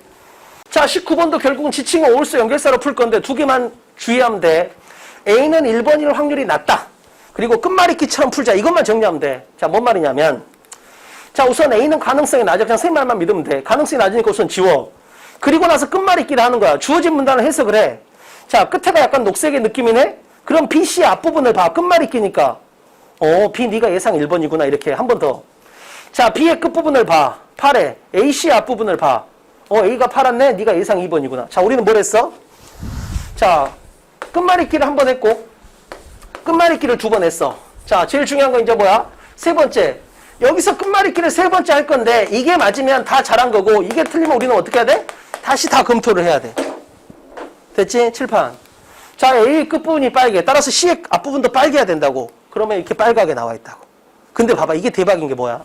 자, 19번도 결국은 지칭어, also, 연결사로 풀 건데, 두 개만 주의하면 돼. A는 1번일 확률이 낮다. 그리고 끝말잇기처럼 풀자. 이것만 정리하면 돼. 자, 뭔 말이냐면, 자, 우선 A는 가능성이 낮아. 그냥 생 말만 믿으면 돼. 가능성이 낮으니까 우선 지워. 그리고 나서 끝말잇기를 하는 거야. 주어진 문단을 해석을 해. 자, 끝에가 약간 녹색의 느낌이네? 그럼 B, C 앞부분을 봐. 끝말잇기니까. B 네가 예상 1번이구나. 이렇게 한 번 더. 자, B의 끝부분을 봐. 8에. A, C 앞부분을 봐. A가 8왔네? 네가 예상 2번이구나. 자, 우리는 뭘 했어? 자, 끝말잇기를 한 번 했고, 끝말잇기를 두 번 했어. 자, 제일 중요한 건 이제 뭐야? 세 번째. 여기서 끝말잇기를 세 번째 할 건데, 이게 맞으면 다 잘한 거고, 이게 틀리면 우리는 어떻게 해야 돼? 다시 다 검토를 해야 돼. 됐지? 칠판. 자, A 끝부분이 빨개. 따라서 C의 앞부분도 빨개야 된다고. 그러면 이렇게 빨갛게 나와 있다고. 근데 봐봐. 이게 대박인 게 뭐야?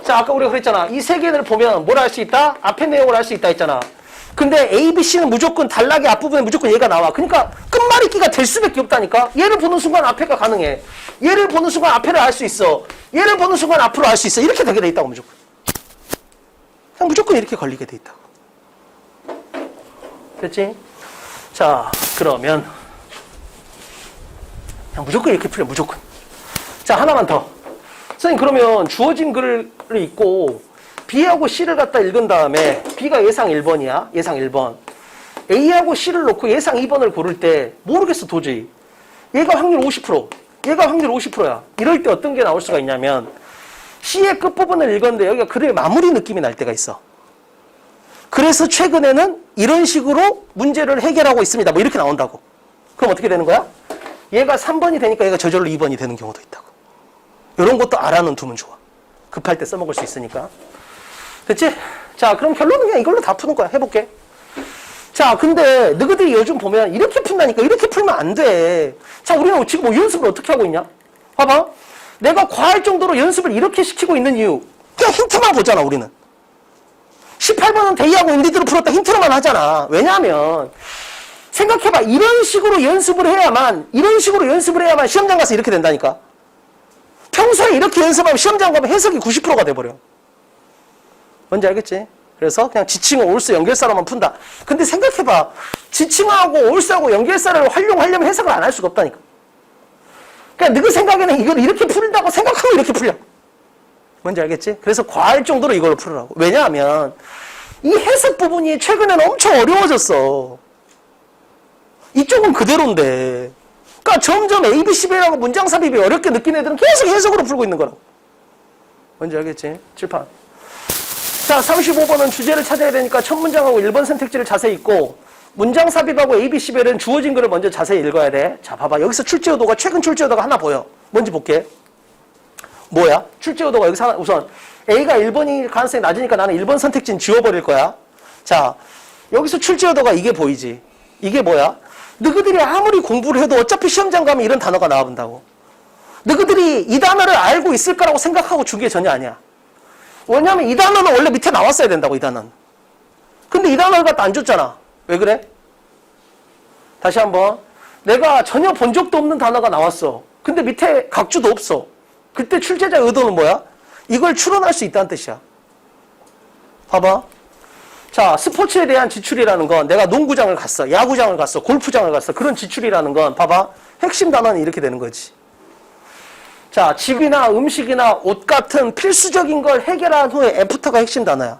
자, 아까 우리가 그랬잖아. 이 세 개를 보면 뭘 할 수 있다? 앞에 내용을 할 수 있다 했잖아. 근데 A, B, C는 무조건 단락의 앞부분에 무조건 얘가 나와. 그러니까 끝말잇기가 될 수밖에 없다니까. 얘를 보는 순간 앞에가 가능해. 얘를 보는 순간 앞에를 알 수 있어. 얘를 보는 순간 앞으로 알 수 있어. 이렇게 되게 돼 있다고 무조건. 그냥 무조건 이렇게 걸리게 돼 있다고. 됐지? 자, 그러면 그냥 무조건 이렇게 풀려. 무조건. 자, 하나만 더. 선생님, 그러면 주어진 글을 읽고 B하고 C를 갖다 읽은 다음에 B가 예상 1번이야. 예상 1번. A하고 C를 놓고 예상 2번을 고를 때 모르겠어 도저히. 얘가 확률 50%. 얘가 확률 50%야. 이럴 때 어떤 게 나올 수가 있냐면 C의 끝부분을 읽었는데 여기가 글의 마무리 느낌이 날 때가 있어. 그래서 최근에는 이런 식으로 문제를 해결하고 있습니다. 뭐 이렇게 나온다고. 그럼 어떻게 되는 거야? 얘가 3번이 되니까 얘가 저절로 2번이 되는 경우도 있다고. 이런 것도 알아는 두면 좋아. 급할 때 써먹을 수 있으니까. 됐지? 자, 그럼 결론은 그냥 이걸로 다 푸는 거야. 해볼게. 자, 근데 너희들이 요즘 보면 이렇게 푼다니까. 이렇게 풀면 안 돼. 자, 우리는 지금 뭐 연습을 어떻게 하고 있냐? 봐봐. 내가 과할 정도로 연습을 이렇게 시키고 있는 이유. 그냥 힌트만 보잖아, 우리는. 18번은 데이하고 인디드로 풀었다 힌트로만 하잖아. 왜냐하면 생각해봐. 이런 식으로 연습을 해야만 시험장 가서 이렇게 된다니까. 평소에 이렇게 연습하면 시험장 가면 해석이 90%가 돼버려. 뭔지 알겠지? 그래서 그냥 지칭어, 올수, 연결사로만 푼다. 근데 생각해봐. 지칭어하고 올수하고 연결사를 활용하려면 해석을 안 할 수가 없다니까. 그러니까 너희 생각에는 이걸 이렇게 풀린다고 생각하고 이렇게 풀려. 뭔지 알겠지? 그래서 과할 정도로 이걸로 풀으라고. 왜냐하면 이 해석 부분이 최근에는 엄청 어려워졌어. 이쪽은 그대로인데. 그러니까 점점 A, B, C, B라고 문장 삽입이 어렵게 느낀 애들은 계속 해석으로 풀고 있는 거라고. 뭔지 알겠지? 칠판. 자, 35번은 주제를 찾아야 되니까 첫 문장하고 1번 선택지를 자세히 읽고 문장 삽입하고 A, B, C, B는 주어진 글을 먼저 자세히 읽어야 돼. 자, 봐봐. 여기서 출제의도가 최근 출제의도가 하나 보여. 뭔지 볼게. 뭐야? 출제의도가 여기서 우선 A가 1번이 가능성이 낮으니까 나는 1번 선택지는 지워버릴 거야. 자, 여기서 출제의도가 이게 보이지? 이게 뭐야? 너희들이 아무리 공부를 해도 어차피 시험장 가면 이런 단어가 나와본다고. 너희들이 이 단어를 알고 있을 거라고 생각하고 준 게 전혀 아니야. 왜냐면 이 단어는 원래 밑에 나왔어야 된다고, 이 단어는. 근데 이 단어를 갖다 안 줬잖아. 왜 그래? 다시 한번. 내가 전혀 본 적도 없는 단어가 나왔어. 근데 밑에 각주도 없어. 그때 출제자의 의도는 뭐야? 이걸 추론할 수 있다는 뜻이야. 봐봐. 자, 스포츠에 대한 지출이라는 건 내가 농구장을 갔어, 야구장을 갔어, 골프장을 갔어. 그런 지출이라는 건 봐봐. 핵심 단어는 이렇게 되는 거지. 자, 집이나 음식이나 옷 같은 필수적인 걸 해결한 후에 애프터가 핵심 단어야.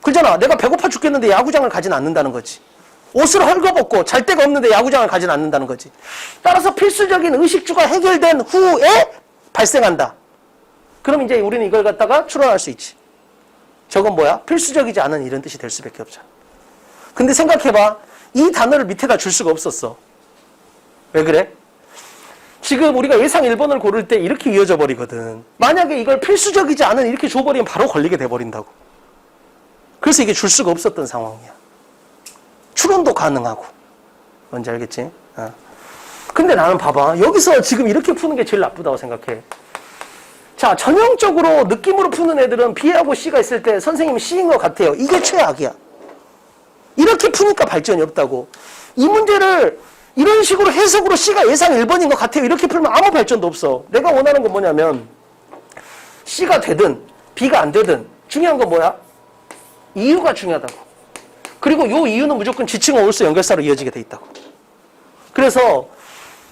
그렇잖아. 내가 배고파 죽겠는데 야구장을 가진 않는다는 거지. 옷을 헐거벗고 잘 데가 없는데 야구장을 가진 않는다는 거지. 따라서 필수적인 의식주가 해결된 후에 발생한다. 그럼 이제 우리는 이걸 갖다가 추론할 수 있지. 저건 뭐야? 필수적이지 않은 이런 뜻이 될 수밖에 없잖아. 근데 생각해봐. 이 단어를 밑에다 줄 수가 없었어. 왜 그래? 지금 우리가 예상 1번을 고를 때 이렇게 이어져 버리거든. 만약에 이걸 필수적이지 않은 이렇게 줘버리면 바로 걸리게 돼버린다고. 그래서 이게 줄 수가 없었던 상황이야. 추론도 가능하고. 뭔지 알겠지? 근데 나는 봐봐. 여기서 지금 이렇게 푸는 게 제일 나쁘다고 생각해. 자, 전형적으로 느낌으로 푸는 애들은 B하고 C가 있을 때 선생님이 C인 것 같아요. 이게 최악이야. 이렇게 푸니까 발전이 없다고. 이 문제를 이런 식으로 해석으로 C가 예상 1번인 것 같아요. 이렇게 풀면 아무 발전도 없어. 내가 원하는 건 뭐냐면 C가 되든 B가 안 되든 중요한 건 뭐야? 이유가 중요하다고. 그리고 이 이유는 무조건 지칭어 올수 연결사로 이어지게 돼 있다고. 그래서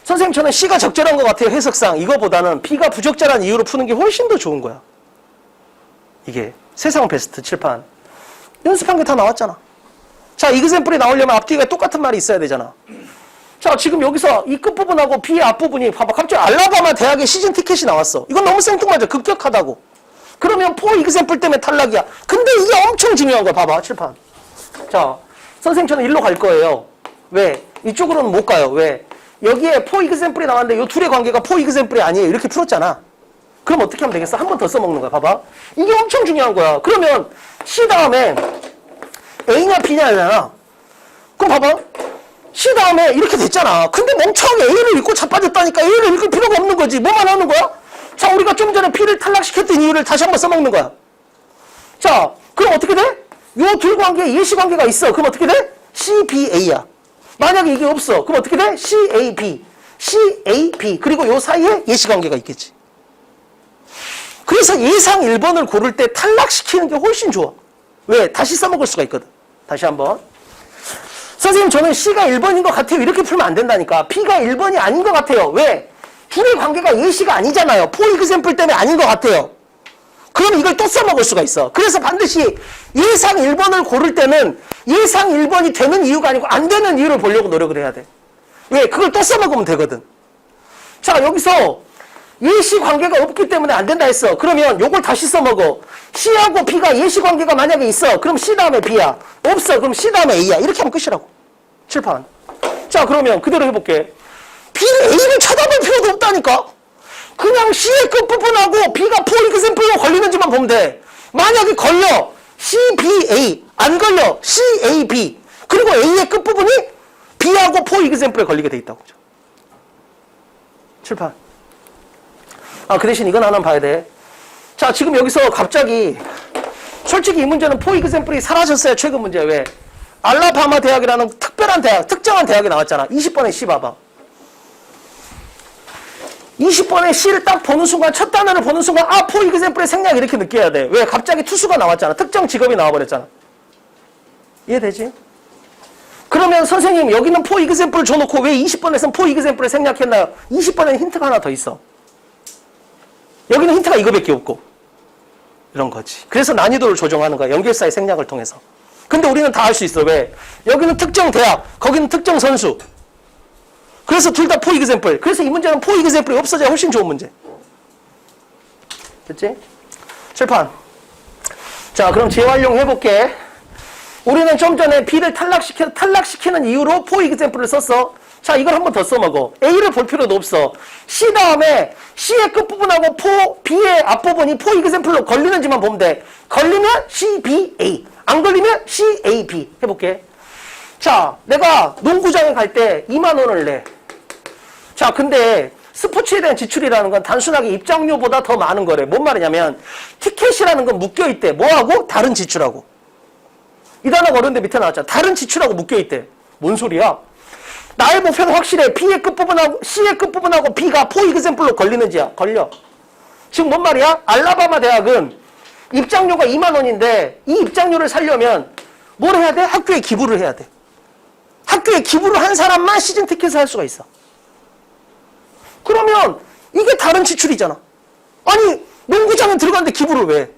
선생님 저는 C가 적절한 것 같아요. 해석상. 이거보다는 B가 부적절한 이유로 푸는 게 훨씬 더 좋은 거야. 이게 세상 베스트 칠판. 연습한 게 다 나왔잖아. 자, 이그샘플이 나오려면 앞뒤가 똑같은 말이 있어야 되잖아. 자, 지금 여기서 이 끝부분하고 B의 앞부분이 봐봐. 갑자기 알라바마 대학의 시즌 티켓이 나왔어. 이건 너무 생뚱맞아. 급격하다고. 그러면 포 이그샘플 때문에 탈락이야. 근데 이게 엄청 중요한 거야. 봐봐. 칠판. 자, 선생님 저는 일로 갈 거예요. 왜? 이쪽으로는 못 가요. 왜? 여기에 포 이그샘플이 나왔는데 이 둘의 관계가 포 이그샘플이 아니에요. 이렇게 풀었잖아. 그럼 어떻게 하면 되겠어? 한 번 더 써먹는 거야. 봐봐. 이게 엄청 중요한 거야. 그러면 C 다음에 A냐 B냐잖아. 그럼 봐봐. C 다음에 이렇게 됐잖아. 근데 멍청하게 A를 읽고 자빠졌다니까. A를 읽을 필요가 없는 거지. 뭐만 하는 거야? 자, 우리가 좀 전에 P를 탈락시켰던 이유를 다시 한번 써먹는 거야. 자, 그럼 어떻게 돼? 요 둘 관계에 예시 관계가 있어. 그럼 어떻게 돼? CBA야. 만약에 이게 없어. 그럼 어떻게 돼? CAB. CAB. 그리고 요 사이에 예시 관계가 있겠지. 그래서 예상 1번을 고를 때 탈락시키는 게 훨씬 좋아. 왜? 다시 써먹을 수가 있거든. 다시 한번. 선생님 저는 C가 1번인 것 같아요. 이렇게 풀면 안 된다니까. P가 1번이 아닌 것 같아요. 왜? 둘의 관계가 예시가 아니잖아요. 포 이그샘플 때문에 아닌 것 같아요. 그럼 이걸 또 써먹을 수가 있어. 그래서 반드시 예상 1번을 고를 때는 예상 1번이 되는 이유가 아니고 안 되는 이유를 보려고 노력을 해야 돼. 왜? 그걸 또 써먹으면 되거든. 자, 여기서 예시 관계가 없기 때문에 안 된다 했어. 그러면 요걸 다시 써먹어. C하고 B가 예시 관계가 만약에 있어. 그럼 C 다음에 B야. 없어. 그럼 C 다음에 A야. 이렇게 하면 끝이라고. 칠판. 자, 그러면 그대로 해볼게. B는 A를 찾아볼 필요도 없다니까. 그냥 C의 끝부분하고 B가 포 이그샘플로 걸리는지만 보면 돼. 만약에 걸려 CBA, 안 걸려 CAB. 그리고 A의 끝부분이 B하고 포 이그샘플에 걸리게 돼 있다고. 칠판. 아, 그 대신 이건 하나 봐야 돼. 자, 지금 여기서 갑자기 솔직히 이 문제는 포 이그샘플이 사라졌어요. 최근 문제. 왜? 알라바마 대학이라는 특별한 대학, 특정한 대학이 나왔잖아. 20번에 C 봐봐. 20번에 C를 딱 보는 순간, 첫 단어를 보는 순간, 아, 포 이그샘플의 생략 이렇게 느껴야 돼. 왜? 갑자기 투수가 나왔잖아. 특정 직업이 나와버렸잖아. 이해되지? 그러면 선생님, 여기는 포 이그샘플을 줘놓고 왜 20번에서는 포 이그샘플을 생략했나요? 20번에는 힌트가 하나 더 있어. 여기는 힌트가 이거밖에 없고. 이런 거지. 그래서 난이도를 조정하는 거야. 연결사의 생략을 통해서. 근데 우리는 다 알 수 있어. 왜? 여기는 특정 대학, 거기는 특정 선수. 그래서 둘 다 포 이그샘플. 그래서 이 문제는 포 이그샘플이 없어져야 훨씬 좋은 문제. 됐지? 칠판. 자, 그럼 재활용 해볼게. 우리는 좀 전에 B를 탈락시키는 이유로 포 이그샘플을 썼어. 자, 이걸 한 번 더 써먹어. A를 볼 필요도 없어. C 다음에 C의 끝부분하고 B의 앞부분이 포 이그샘플로 걸리는지만 보면 돼. 걸리면 CBA. 안 걸리면 CAB. 해볼게. 자, 내가 농구장에 갈 때 2만 원을 내. 자, 근데 스포츠에 대한 지출이라는 건 단순하게 입장료보다 더 많은 거래. 뭔 말이냐면 티켓이라는 건 묶여있대. 뭐하고? 다른 지출하고. 이 단어가 어려운데 밑에 나왔잖아. 다른 지출하고 묶여있대. 뭔 소리야? 나의 목표는 확실해. B의 끝부분하고 C의 끝부분하고 B가 포 이그샘플로 걸리는지야. 걸려. 지금 뭔 말이야? 알라바마 대학은 입장료가 2만 원인데 이 입장료를 살려면 뭘 해야 돼? 학교에 기부를 해야 돼. 학교에 기부를 한 사람만 시즌 티켓을 할 수가 있어. 그러면 이게 다른 지출이잖아. 아니, 농구장에 들어갔는데 기부를 왜?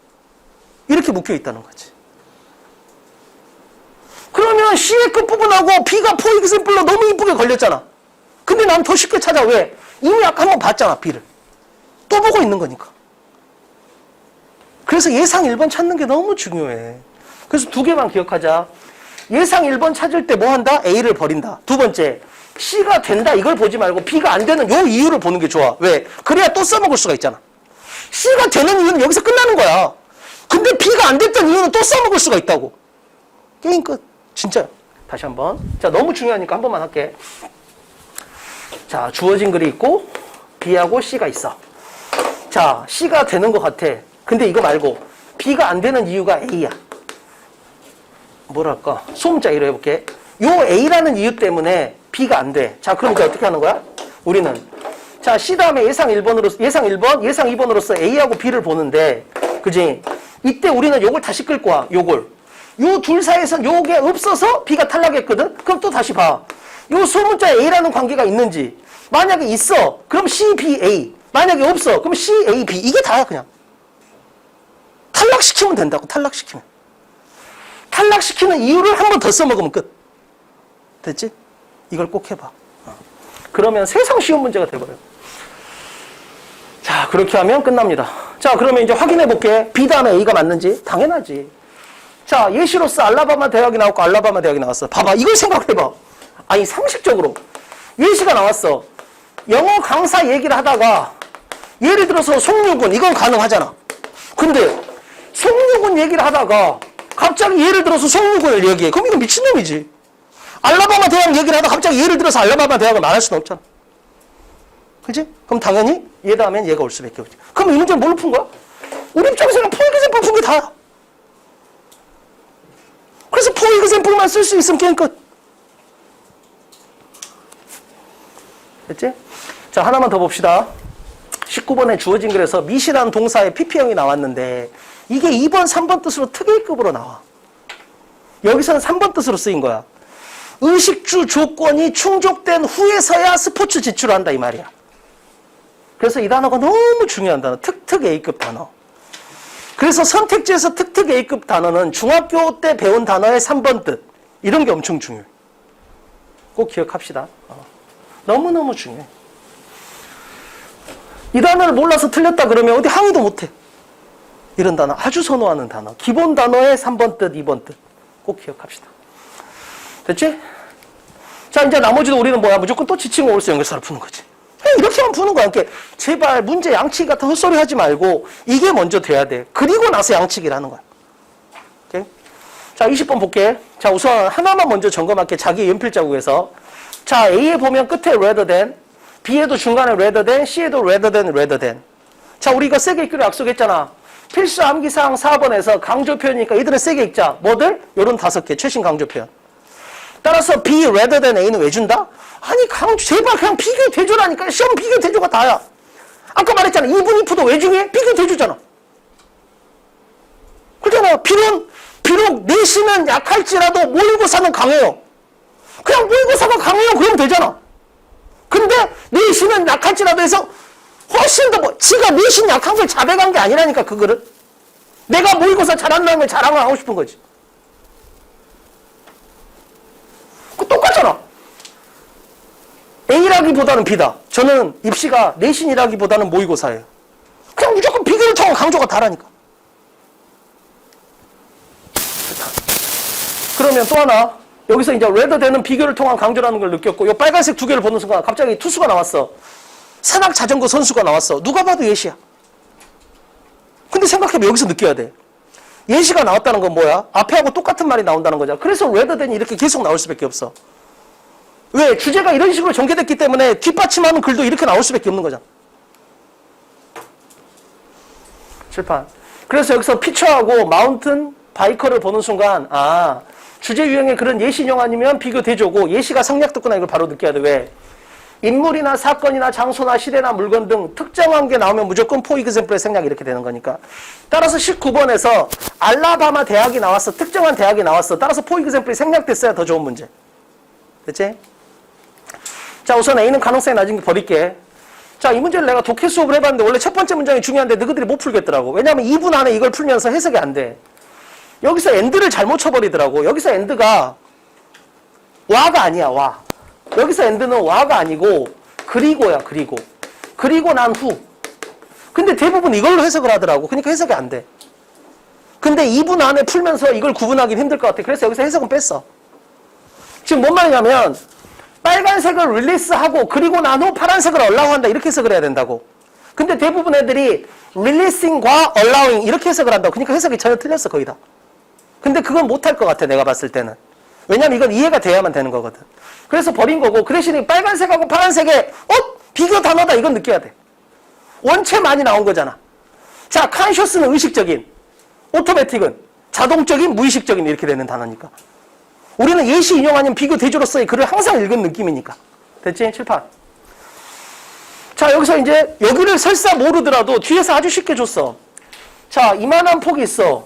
이렇게 묶여있다는 거지. 그러면 C의 끝부분하고 B가 포 이그샘플로 너무 이쁘게 걸렸잖아. 근데 난 더 쉽게 찾아. 왜? 이미 아까 한번 봤잖아, B를. 또 보고 있는 거니까. 그래서 예상 1번 찾는 게 너무 중요해. 그래서 두 개만 기억하자. 예상 1번 찾을 때 뭐 한다? A를 버린다. 두 번째, C가 된다 이걸 보지 말고 B가 안 되는 요 이유를 보는 게 좋아. 왜? 그래야 또 써먹을 수가 있잖아. C가 되는 이유는 여기서 끝나는 거야. 근데 B가 안 됐던 이유는 또 써먹을 수가 있다고. 게임 끝. 진짜. 다시 한번. 자, 너무 중요하니까 한 번만 할게. 자, 주어진 글이 있고 B하고 C가 있어. 자, C가 되는 것 같아. 근데 이거 말고 B가 안 되는 이유가 A야. 뭐랄까? 소문자 A로 해볼게. 요 A라는 이유 때문에 B가 안 돼. 자, 그럼 이제 어떻게 하는 거야? 우리는 자, C 다음에 예상 1번으로서 예상 1번, 예상 2번으로서 A하고 B를 보는데 그지? 이때 우리는 요걸 다시 끌고 와. 요걸. 요 둘 사이에선 요게 없어서 B가 탈락했거든? 그럼 또 다시 봐. 요 소문자에 A라는 관계가 있는지. 만약에 있어. 그럼 C, B, A. 만약에 없어. 그럼 C, A, B. 이게 다야 그냥. 탈락시키면 된다고. 탈락시키면. 탈락시키는 이유를 한 번 더 써먹으면 끝. 됐지? 이걸 꼭 해봐. 그러면 세상 쉬운 문제가 돼버려. 자, 그렇게 하면 끝납니다. 자, 그러면 이제 확인해 볼게. B 다음에 A가 맞는지. 당연하지. 자, 예시로서 알라바마 대학이 나왔고 알라바마 대학이 나왔어. 봐봐. 이걸 생각해봐. 아니, 상식적으로. 예시가 나왔어. 영어 강사 얘기를 하다가 예를 들어서 송유군 이건 가능하잖아. 근데 송유군 얘기를 하다가 갑자기 예를 들어서 송유군을 얘기해. 그럼 이거 미친놈이지. 알라바마 대학 얘기를 하다가 갑자기 예를 들어서 알라바마 대학을 말할 수는 없잖아. 그치? 그럼 당연히 얘 다음엔 얘가 올 수밖에 없지. 그럼 이 문제는 뭘로 푼 거야? 우리 입장에서는 포이그샘플 푼 게 다야. 그래서 포이그샘플만 쓸 수 있으면 게임 끝. 됐지? 자, 하나만 더 봅시다. 19번에 주어진 글에서 미시라는 동사의 PP형이 나왔는데 이게 2번, 3번 뜻으로 특일급으로 나와. 여기서는 3번 뜻으로 쓰인 거야. 의식주 조건이 충족된 후에서야 스포츠 지출을 한다 이 말이야. 그래서 이 단어가 너무 중요한 단어. 특특 A급 단어. 그래서 선택지에서 특특 A급 단어는 중학교 때 배운 단어의 3번 뜻. 이런 게 엄청 중요해. 꼭 기억합시다. 너무너무 중요해. 이 단어를 몰라서 틀렸다 그러면 어디 항의도 못해. 이런 단어 아주 선호하는 단어. 기본 단어의 3번 뜻, 2번 뜻. 꼭 기억합시다. 됐지? 자, 이제 나머지도 우리는 뭐야? 무조건 또 지칭 오울수 연결사를 푸는 거지. 이렇게만 푸는 거야. 그러니까 제발 문제 양치기 같은 헛소리 하지 말고 이게 먼저 돼야 돼. 그리고 나서 양치기를 하는 거야. 오케이? 자, 20번 볼게. 자, 우선 하나만 먼저 점검할게. 자기 연필 자국에서. 자, A에 보면 끝에 rather than, B에도 중간에 rather than, C에도 rather than, rather than. 자, 우리 이거 세게 읽기로 약속했잖아. 필수 암기사항 4번에서 강조 표현이니까 이들은 세게 읽자. 뭐들? 요런 5개. 최신 강조 표현. 따라서 B rather than A는 왜 준다? 아니, 강조, 제발 그냥 비교 대조라니까. 시험 비교 대조가 다야. 아까 말했잖아. even if도 왜 중요해? 비교 대조잖아. 그렇잖아. 비록 내신은 약할지라도 모의고사는 강해요. 그냥 모의고사가 강해요. 그러면 되잖아. 근데 내신은 약할지라도 해서 훨씬 더 지가 내신 약한 걸 자백한 게 아니라니까 그거를. 내가 모의고사 잘한다는 걸 자랑을 하고 싶은 거지. 그 똑같잖아. A라기보다는 B다. 저는 입시가 내신이라기보다는 모의고사예요. 그냥 무조건 비교를 통한 강조가 다라니까. 그러면 또 하나. 여기서 이제 rather than은 비교를 통한 강조라는 걸 느꼈고 요 빨간색 2개를 보는 순간 갑자기 투수가 나왔어. 산악 자전거 선수가 나왔어. 누가 봐도 예시야. 근데 생각해보면 여기서 느껴야 돼. 예시가 나왔다는 건 뭐야? 앞에 하고 똑같은 말이 나온다는 거잖아. 그래서 rather than이 이렇게 계속 나올 수밖에 없어. 왜? 주제가 이런 식으로 전개됐기 때문에 뒷받침하는 글도 이렇게 나올 수밖에 없는 거잖아. 칠판. 그래서 여기서 피처하고 마운튼 바이커를 보는 순간 아, 주제 유형의 그런 예시형 아니면 비교 대조고 예시가 생략됐구나 이걸 바로 느껴야 돼. 왜? 인물이나 사건이나 장소나 시대나 물건 등 특정한 게 나오면 무조건 포이그샘플의 생략 이렇게 되는 거니까. 따라서 19번에서 알라바마 대학이 나왔어. 특정한 대학이 나왔어. 따라서 포이그샘플이 생략됐어야 더 좋은 문제. 됐지? 자, 우선 A는 가능성이 낮은 게 버릴게. 자, 이 문제를 내가 독해 수업을 해봤는데 원래 첫 번째 문장이 중요한데 너희들이 못 풀겠더라고. 왜냐하면 2분 안에 이걸 풀면서 해석이 안 돼. 여기서 and를 잘못 쳐버리더라고. 여기서 and가 와가 아니야. 와. 여기서 and는 와가 아니고 그리고야. 그리고 난 후. 근데 대부분 이걸로 해석을 하더라고. 그러니까 해석이 안 돼. 근데 2분 안에 풀면서 이걸 구분하기는 힘들 것 같아. 그래서 여기서 해석은 뺐어. 지금 뭔 말이냐면 빨간색을 릴리스하고 그리고 난 후 파란색을 얼라우한다 이렇게 해석을 해야 된다고. 근데 대부분 애들이 릴리싱과 얼라우잉 이렇게 해석을 한다고. 그러니까 해석이 전혀 틀렸어 거의 다. 근데 그건 못할 것 같아 내가 봤을 때는. 왜냐면 이건 이해가 돼야만 되는 거거든. 그래서 버린 거고 그 대신에 빨간색하고 파란색의 비교 단어다 이건 느껴야 돼. 원체 많이 나온 거잖아. 자, 컨셔스는 의식적인, 오토매틱은 자동적인, 무의식적인 이렇게 되는 단어니까. 우리는 예시 인용 아니면 비교 대조로서의 글을 항상 읽은 느낌이니까. 됐지? 칠판. 자, 여기서 이제 여기를 설사 모르더라도 뒤에서 아주 쉽게 줬어. 자, 이만한 폭이 있어.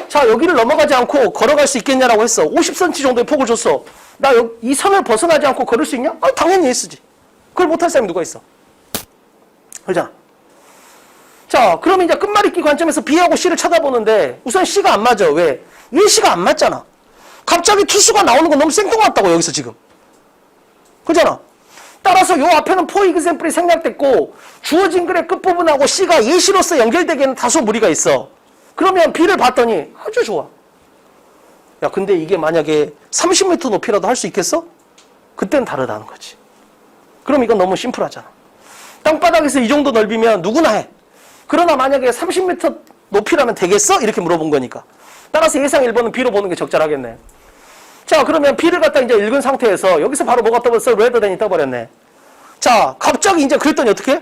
자, 여기를 넘어가지 않고 걸어갈 수 있겠냐라고 했어. 50cm 정도의 폭을 줬어. 나 이 선을 벗어나지 않고 걸을 수 있냐? 당연히 예스지. 그걸 못할 사람이 누가 있어? 그러잖아. 자, 그럼 이제 끝말잇기 관점에서 B하고 C를 쳐다보는데 우선 C가 안 맞아. 왜? 예시가 안 맞잖아. 갑자기 투수가 나오는 건 너무 생뚱맞다고 여기서 지금. 그잖아. 따라서 요 앞에는 포 이그샘플이 생략됐고 주어진 글의 끝부분하고 C가 예시로서 연결되기에는 다소 무리가 있어. 그러면 B를 봤더니 아주 좋아. 야, 근데 이게 만약에 30m 높이라도 할 수 있겠어? 그때는 다르다는 거지. 그럼 이건 너무 심플하잖아. 땅바닥에서 이 정도 넓이면 누구나 해. 그러나 만약에 30m 높이라면 되겠어? 이렇게 물어본 거니까. 따라서 예상 1번은 B로 보는 게 적절하겠네. 자, 그러면 B를 갖다 이제 읽은 상태에서 여기서 바로 뭐가 떠버렸어? rather than이 떠버렸네. 자, 갑자기 이제 그랬더니 어떻게?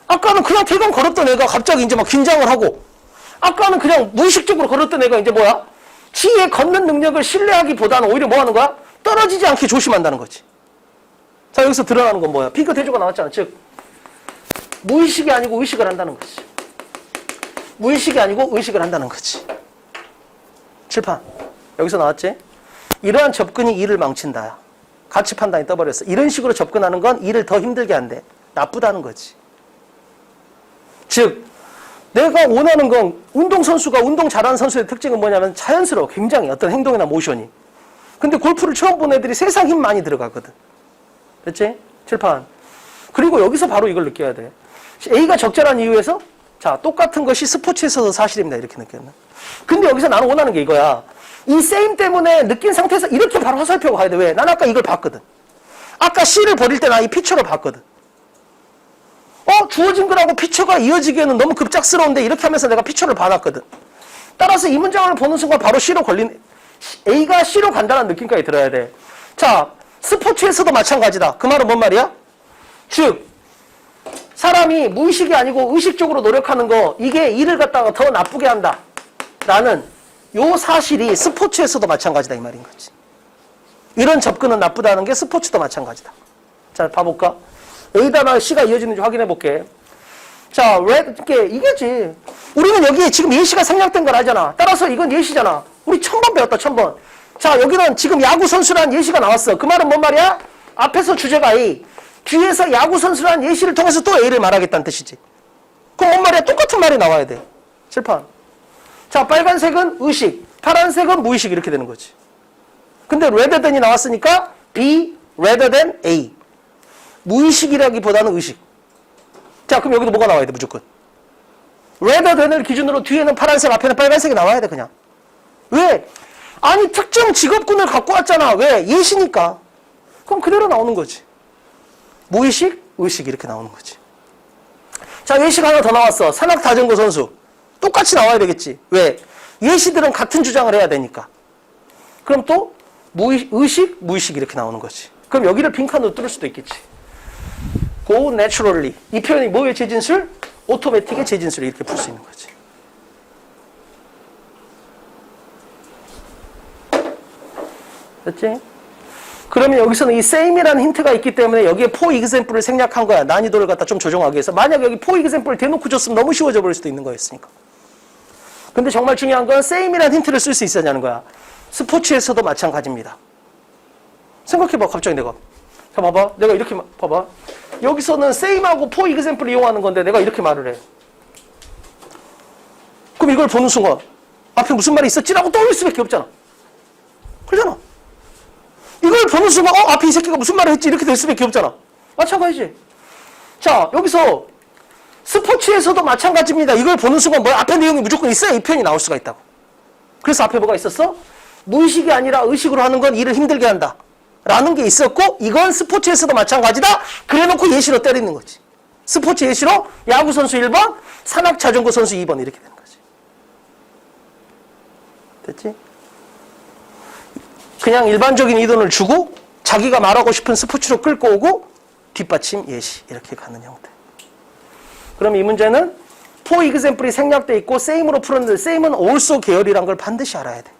아까는 그냥 대강 걸었던 애가 갑자기 이제 막 긴장을 하고, 아까는 그냥 무의식적으로 걸었던 애가 이제 뭐야? 지의 걷는 능력을 신뢰하기보다는 오히려 뭐 하는 거야? 떨어지지 않게 조심한다는 거지. 자, 여기서 드러나는 건 뭐야? 비교 대조가 나왔잖아. 즉, 무의식이 아니고 의식을 한다는 거지. 무의식이 아니고 의식을 한다는 거지. 칠판. 여기서 나왔지? 이러한 접근이 일을 망친다. 가치 판단이 떠버렸어. 이런 식으로 접근하는 건 일을 더 힘들게 한대. 나쁘다는 거지. 즉, 내가 원하는 건 운동선수가 운동 잘하는 선수의 특징은 뭐냐면 자연스러워. 굉장히 어떤 행동이나 모션이. 근데 골프를 처음 본 애들이 세상 힘 많이 들어가거든. 됐지? 칠판. 그리고 여기서 바로 이걸 느껴야 돼. A가 적절한 이유에서 자, 똑같은 것이 스포츠에서도 사실입니다. 이렇게 느꼈나? 근데 여기서 나는 원하는 게 이거야. 이 세임 때문에 느낀 상태에서 이렇게 바로 화살표가 가야 돼. 왜? 난 아까 이걸 봤거든. 아까 C를 버릴 때 나 이 피처를 봤거든. 주어진 거라고 피처가 이어지기에는 너무 급작스러운데 이렇게 하면서 내가 피처를 봐놨거든. 따라서 이 문장을 보는 순간 바로 C로 A가 C로 간다는 느낌까지 들어야 돼. 자, 스포츠에서도 마찬가지다. 그 말은 뭔 말이야? 즉, 사람이 무의식이 아니고 의식적으로 노력하는 거, 이게 일을 갖다가 더 나쁘게 한다. 라는 요 사실이 스포츠에서도 마찬가지다. 이 말인 거지. 이런 접근은 나쁘다는 게 스포츠도 마찬가지다. 자, 봐볼까? A다나 C가 이어지는지 확인해 볼게. 자, 왜, 이게지. 우리는 여기에 지금 예시가 생략된 걸 알잖아. 따라서 이건 예시잖아. 우리 1000번 배웠다, 1000번. 자, 여기는 지금 야구선수라는 예시가 나왔어. 그 말은 뭔 말이야? 앞에서 주제가 A, 뒤에서 야구선수라는 예시를 통해서 또 A를 말하겠다는 뜻이지. 그럼 뭔 말이야? 똑같은 말이 나와야 돼. 칠판. 자, 빨간색은 의식, 파란색은 무의식 이렇게 되는 거지. 근데 rather than이 나왔으니까 B, rather than A. 무의식이라기보다는 의식. 자, 그럼 여기도 뭐가 나와야 돼, 무조건. rather than을 기준으로 뒤에는 파란색, 앞에는 빨간색이 나와야 돼, 그냥. 왜? 아니, 특정 직업군을 갖고 왔잖아. 왜? 예시니까. 그럼 그대로 나오는 거지. 무의식, 의식 이렇게 나오는 거지. 자, 예시가 하나 더 나왔어. 산악자전거 선수. 똑같이 나와야 되겠지. 왜? 예시들은 같은 주장을 해야 되니까. 그럼 또 의식, 무의식 이렇게 나오는 거지. 그럼 여기를 빈칸으로 뚫을 수도 있겠지. Go naturally. 이 표현이 뭐의 재진술? 오토매틱의 재진술 이렇게 풀 수 있는 거지. 됐지? 그러면 여기서는 이 same이라는 힌트가 있기 때문에 여기에 for example을 생략한 거야. 난이도를 갖다 좀 조정하기 위해서. 만약 여기 for example을 대놓고 줬으면 너무 쉬워져 버릴 수도 있는 거였으니까. 근데 정말 중요한 건 same이라는 힌트를 쓸 수 있었냐는 거야. 스포츠에서도 마찬가지입니다. 생각해봐. 갑자기 내가. 자, 봐봐. 내가 이렇게 봐봐. 여기서는 same하고 for example을 이용하는 건데 내가 이렇게 말을 해. 그럼 이걸 보는 순간 앞에 무슨 말이 있었지라고 떠올릴 수밖에 없잖아. 그러잖아. 이걸 보는 순간 앞에 이 새끼가 무슨 말을 했지 이렇게 될 수밖에 없잖아. 마찬가지지. 자, 여기서 스포츠에서도 마찬가지입니다. 이걸 보는 순간 뭐 앞에 내용이 무조건 있어야 이 표현이 나올 수가 있다고. 그래서 앞에 뭐가 있었어? 무의식이 아니라 의식으로 하는 건 일을 힘들게 한다. 라는 게 있었고 이건 스포츠에서도 마찬가지다. 그래놓고 예시로 때리는 거지. 스포츠 예시로 야구 선수 1번, 산악 자전거 선수 2번 이렇게 되는 거지. 됐지? 그냥 일반적인 이론을 주고 자기가 말하고 싶은 스포츠로 끌고 오고 뒷받침 예시 이렇게 가는 형태. 그럼 이 문제는 for example이 생략돼 있고 same으로 풀었는데 same은 also 계열이란 걸 반드시 알아야 돼.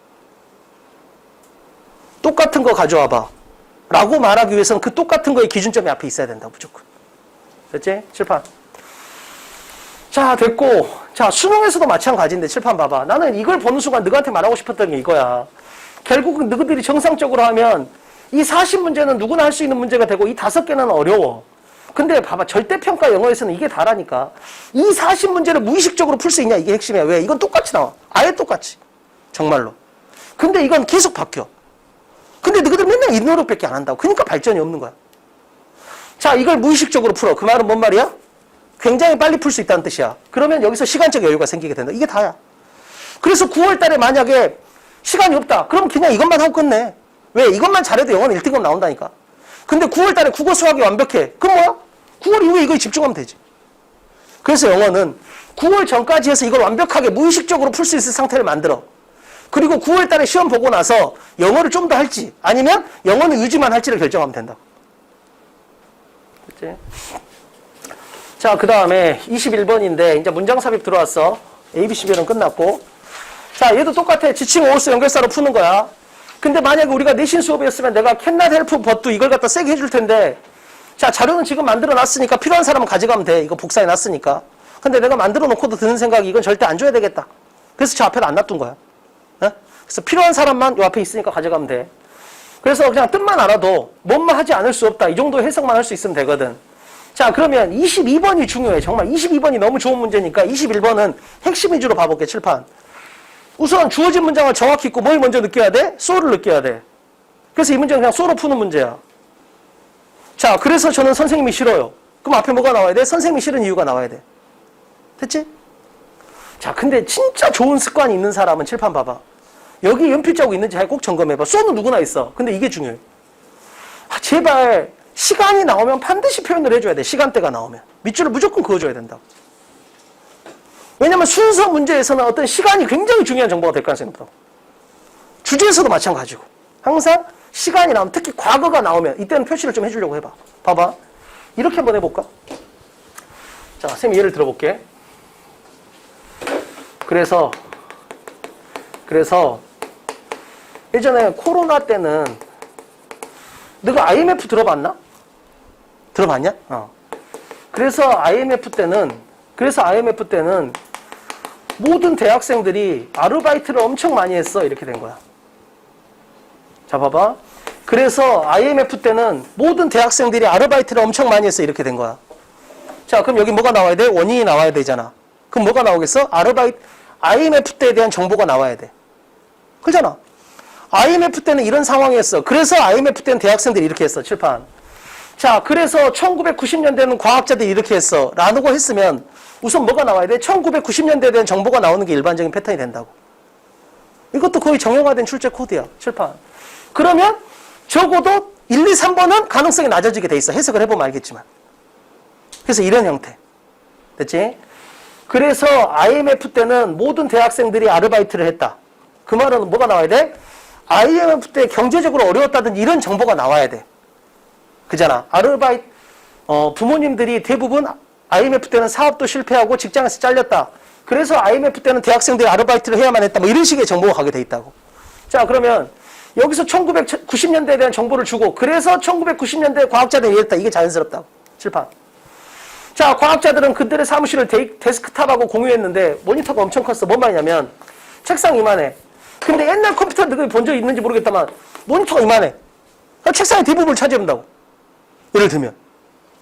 똑같은 거 가져와봐 라고 말하기 위해서는 그 똑같은 거의 기준점이 앞에 있어야 된다 무조건. 됐지? 칠판. 자 됐고, 자 수능에서도 마찬가지인데 칠판 봐봐. 나는 이걸 보는 순간 너한테 말하고 싶었던 게 이거야. 결국은 너희들이 정상적으로 하면 이 40문제는 누구나 할 수 있는 문제가 되고 이 5개는 어려워. 근데 봐봐, 절대평가 영어에서는 이게 다라니까. 이 40문제를 무의식적으로 풀 수 있냐, 이게 핵심이야. 왜? 이건 똑같이 나와. 아예 똑같이. 정말로. 근데 이건 계속 바뀌어. 근데 너희들 맨날 이 노력밖에 안 한다고. 그러니까 발전이 없는 거야. 자, 이걸 무의식적으로 풀어. 그 말은 뭔 말이야? 굉장히 빨리 풀 수 있다는 뜻이야. 그러면 여기서 시간적 여유가 생기게 된다. 이게 다야. 그래서 9월 달에 만약에 시간이 없다. 그럼 그냥 이것만 하고 끝내. 왜? 이것만 잘해도 영어는 1등급 나온다니까. 근데 9월 달에 국어 수학이 완벽해. 그럼 뭐야? 9월 이후에 이거에 집중하면 되지. 그래서 영어는 9월 전까지 해서 이걸 완벽하게 무의식적으로 풀 수 있을 상태를 만들어. 그리고 9월 달에 시험 보고 나서 영어를 좀 더 할지 아니면 영어는 유지만 할지를 결정하면 된다. 그치? 자, 그 다음에 21번인데 이제 문장 삽입 들어왔어. ABC별은 끝났고. 자, 얘도 똑같아. 지칭 오스 연결사로 푸는 거야. 근데 만약에 우리가 내신 수업이었으면 내가 cannot help but도 이걸 갖다 세게 해줄 텐데, 자, 자료는 지금 만들어 놨으니까 필요한 사람은 가져가면 돼. 이거 복사해 놨으니까. 근데 내가 만들어 놓고도 드는 생각이 이건 절대 안 줘야 되겠다. 그래서 저 앞에다 안 놔둔 거야. 어? 그래서 필요한 사람만 요 앞에 있으니까 가져가면 돼. 그래서 그냥 뜻만 알아도 뭔만 하지 않을 수 없다. 이 정도 해석만 할 수 있으면 되거든. 자, 그러면 22번이 중요해. 정말 22번이 너무 좋은 문제니까 21번은 핵심 위주로 봐볼게, 칠판. 우선 주어진 문장을 정확히 읽고 뭘 먼저 느껴야 돼? so를 느껴야 돼. 그래서 이 문제는 그냥 so로 푸는 문제야. 자, 그래서 저는 선생님이 싫어요. 그럼 앞에 뭐가 나와야 돼? 선생님이 싫은 이유가 나와야 돼. 됐지? 자, 근데 진짜 좋은 습관이 있는 사람은 칠판 봐봐. 여기 연필 자국 있는지 꼭 점검해봐. so는 누구나 있어. 근데 이게 중요해. 아, 제발 시간이 나오면 반드시 표현을 해줘야 돼. 시간대가 나오면. 밑줄을 무조건 그어줘야 된다. 왜냐면 순서 문제에서는 어떤 시간이 굉장히 중요한 정보가 될 가능성이 높다고. 주제에서도 마찬가지고. 항상 시간이 나오면, 특히 과거가 나오면 이때는 표시를 좀 해주려고 해봐. 봐봐. 이렇게 한번 해볼까? 자, 선생님 예를 들어볼게. 그래서 예전에 코로나 때는 너가 IMF 들어봤나? 들어봤냐? 그래서 IMF 때는 모든 대학생들이 아르바이트를 엄청 많이 했어. 이렇게 된 거야. 자, 봐봐. 그래서 IMF 때는 모든 대학생들이 아르바이트를 엄청 많이 했어. 이렇게 된 거야. 자, 그럼 여기 뭐가 나와야 돼? 원인이 나와야 되잖아. 그럼 뭐가 나오겠어? IMF 때에 대한 정보가 나와야 돼. 그렇잖아. IMF 때는 이런 상황이었어. 그래서 IMF 때는 대학생들이 이렇게 했어. 칠판. 자, 그래서 1990년대는 과학자들이 이렇게 했어. 라고 했으면 우선 뭐가 나와야 돼? 1990년대에 대한 정보가 나오는 게 일반적인 패턴이 된다고. 이것도 거의 정형화된 출제 코드야. 칠판. 그러면 적어도 1, 2, 3번은 가능성이 낮아지게 돼 있어. 해석을 해보면 알겠지만. 그래서 이런 형태. 됐지? 그래서 IMF 때는 모든 대학생들이 아르바이트를 했다. 그 말은 뭐가 나와야 돼? IMF 때 경제적으로 어려웠다든지 이런 정보가 나와야 돼. 그잖아. 부모님들이 대부분 IMF 때는 사업도 실패하고 직장에서 잘렸다. 그래서 IMF 때는 대학생들이 아르바이트를 해야만 했다. 뭐 이런 식의 정보가 가게 돼 있다고. 자, 그러면 여기서 1990년대에 대한 정보를 주고 그래서 1990년대 과학자들이 이랬다. 이게 자연스럽다고. 칠판. 자, 과학자들은 그들의 사무실을 데스크탑하고 공유했는데 모니터가 엄청 컸어. 뭔 말이냐면 책상 이만해. 근데 옛날 컴퓨터 너희 본 적 있는지 모르겠다만 모니터가 이만해. 책상의 대부분을 차지한다고. 예를 들면.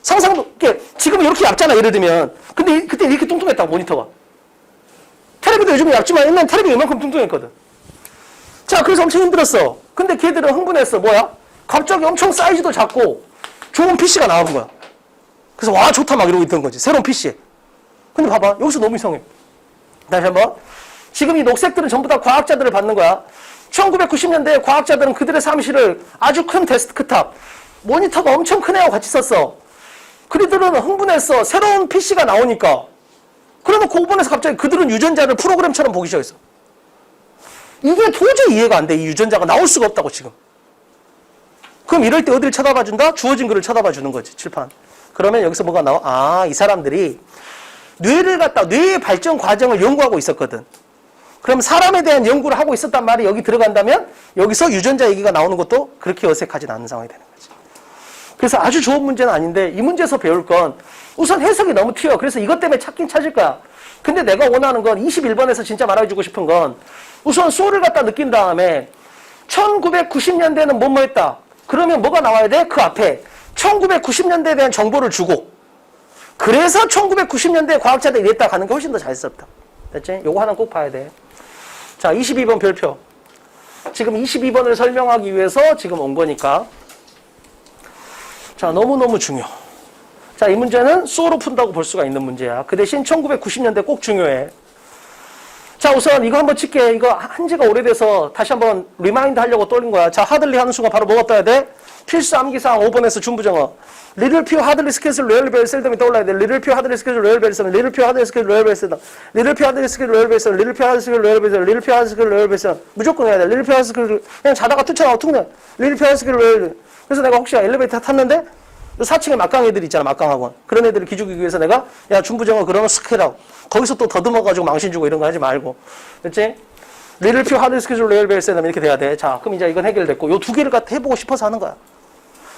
상상도, 지금 이렇게 얇잖아, 예를 들면. 근데 그때 이렇게 뚱뚱했다고, 모니터가. 텔레비도 요즘은 얇지만 옛날엔 텔레비가 이만큼 뚱뚱했거든. 자, 그래서 엄청 힘들었어. 근데 걔들은 흥분했어. 뭐야? 갑자기 엄청 사이즈도 작고 좋은 PC가 나오는 거야. 그래서 와, 좋다 막 이러고 있던 거지. 새로운 PC에. 근데 봐봐. 여기서 너무 이상해. 다시 한번. 지금 이 녹색들은 전부 다 과학자들을 받는 거야. 1990년대에 과학자들은 그들의 사무실을 아주 큰 데스크탑, 모니터가 엄청 큰 애하고 같이 썼어. 그들은 흥분했어. 새로운 PC가 나오니까. 그러면 그 5번에서 갑자기 그들은 유전자를 프로그램처럼 보기 시작했어. 이게 도저히 이해가 안 돼. 이 유전자가 나올 수가 없다고 지금. 그럼 이럴 때 어디를 쳐다봐 준다? 주어진 글을 쳐다봐 주는 거지. 칠판. 그러면 여기서 뭐가 나와? 아, 이 사람들이 뇌의 발전 과정을 연구하고 있었거든. 그럼 사람에 대한 연구를 하고 있었단 말이 여기 들어간다면 여기서 유전자 얘기가 나오는 것도 그렇게 어색하진 않은 상황이 되는 거지. 그래서 아주 좋은 문제는 아닌데 이 문제에서 배울 건 우선 해석이 너무 튀어. 그래서 이것 때문에 찾긴 찾을 거야. 근데 내가 원하는 건 21번에서 진짜 말해주고 싶은 건 우선 소를 갖다 느낀 다음에 1990년대는 뭐뭐 했다. 그러면 뭐가 나와야 돼? 그 앞에 1990년대에 대한 정보를 주고 그래서 1990년대 과학자들이 이랬다 가는 게 훨씬 더 잘 썼다. 됐지? 요거 하나 꼭 봐야 돼. 자, 22번 별표. 지금 22번을 설명하기 위해서 지금 온 거니까. 자, 너무너무 중요. 자, 이 문제는 수어로 푼다고 볼 수가 있는 문제야. 그 대신 1990년대 꼭 중요해. 자, 우선 이거 한번 칠게. 이거 한 지가 오래돼서 다시 한번 리마인드 하려고 떠올린 거야. 자, 하들리 하는 순간 바로 뭐가 떠야 돼? 필수 암기사항 5번에서 준부정어. 리틀 퓨 하들리 스케줄 로열 벨 셀덤이 떠올라야 돼. 리틀 퓨 하들리 스케줄 로열 벨 셀덤. 리틀 퓨 하들리 스케줄 로열 벨 셀덤. 리틀 퓨 하들리 스케줄 로열 벨 셀덤. 리틀 퓨 하들리 스케줄 로열 벨 셀덤. 리틀 퓨 하들리 스케줄 로열 벨 셀덤. 무조건 해야 돼. 리틀 퓨 하들리 스케줄 그냥 자다가 툭쳐나와 툭 내. 리틀 퓨 하들리 스케줄 로열 벨. 그래서 내가 혹시 엘리베이터 탔는데 4층에 막강 애들 있잖아. 막강학원. 그런 애들을 기죽이기 위해서 내가 야 준부정어 그러면 쓱 해라고. 거기서 또 더듬어가지고 망신 주고 이런 거 하지 말고. 됐지? 리틀 퓨 하들리 스케줄 로열 벨 셀덤 이렇게 돼야 돼. 자, 그럼 이제 이건 해결됐고 요 두 개를 갖다 해보고 싶어서 하는 거야.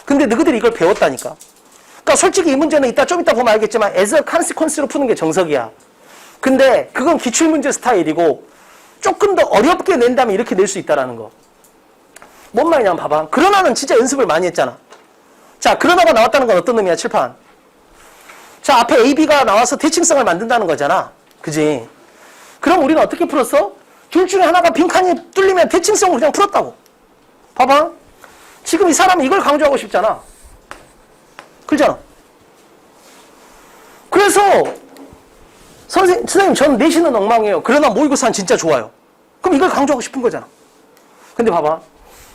근데 너희들이 이걸 배웠다니까. 그러니까 솔직히 이 문제는 좀 이따 보면 알겠지만 as a consequence로 푸는 게 정석이야. 근데 그건 기출문제 스타일이고 조금 더 어렵게 낸다면 이렇게 낼 수 있다라는 거. 뭔 말이냐면 봐봐. 그러나는 진짜 연습을 많이 했잖아. 자, 그러나가 나왔다는 건 어떤 의미야? 칠판. 자, 앞에 A, B가 나와서 대칭성을 만든다는 거잖아. 그지? 그럼 우리는 어떻게 풀었어? 둘 중에 하나가 빈칸이 뚫리면 대칭성을 그냥 풀었다고. 봐봐. 지금 이 사람은 이걸 강조하고 싶잖아. 그렇잖아. 그래서 선생님 전 내신은 엉망이에요. 그러나 모의고사는 진짜 좋아요. 그럼 이걸 강조하고 싶은 거잖아. 근데 봐봐.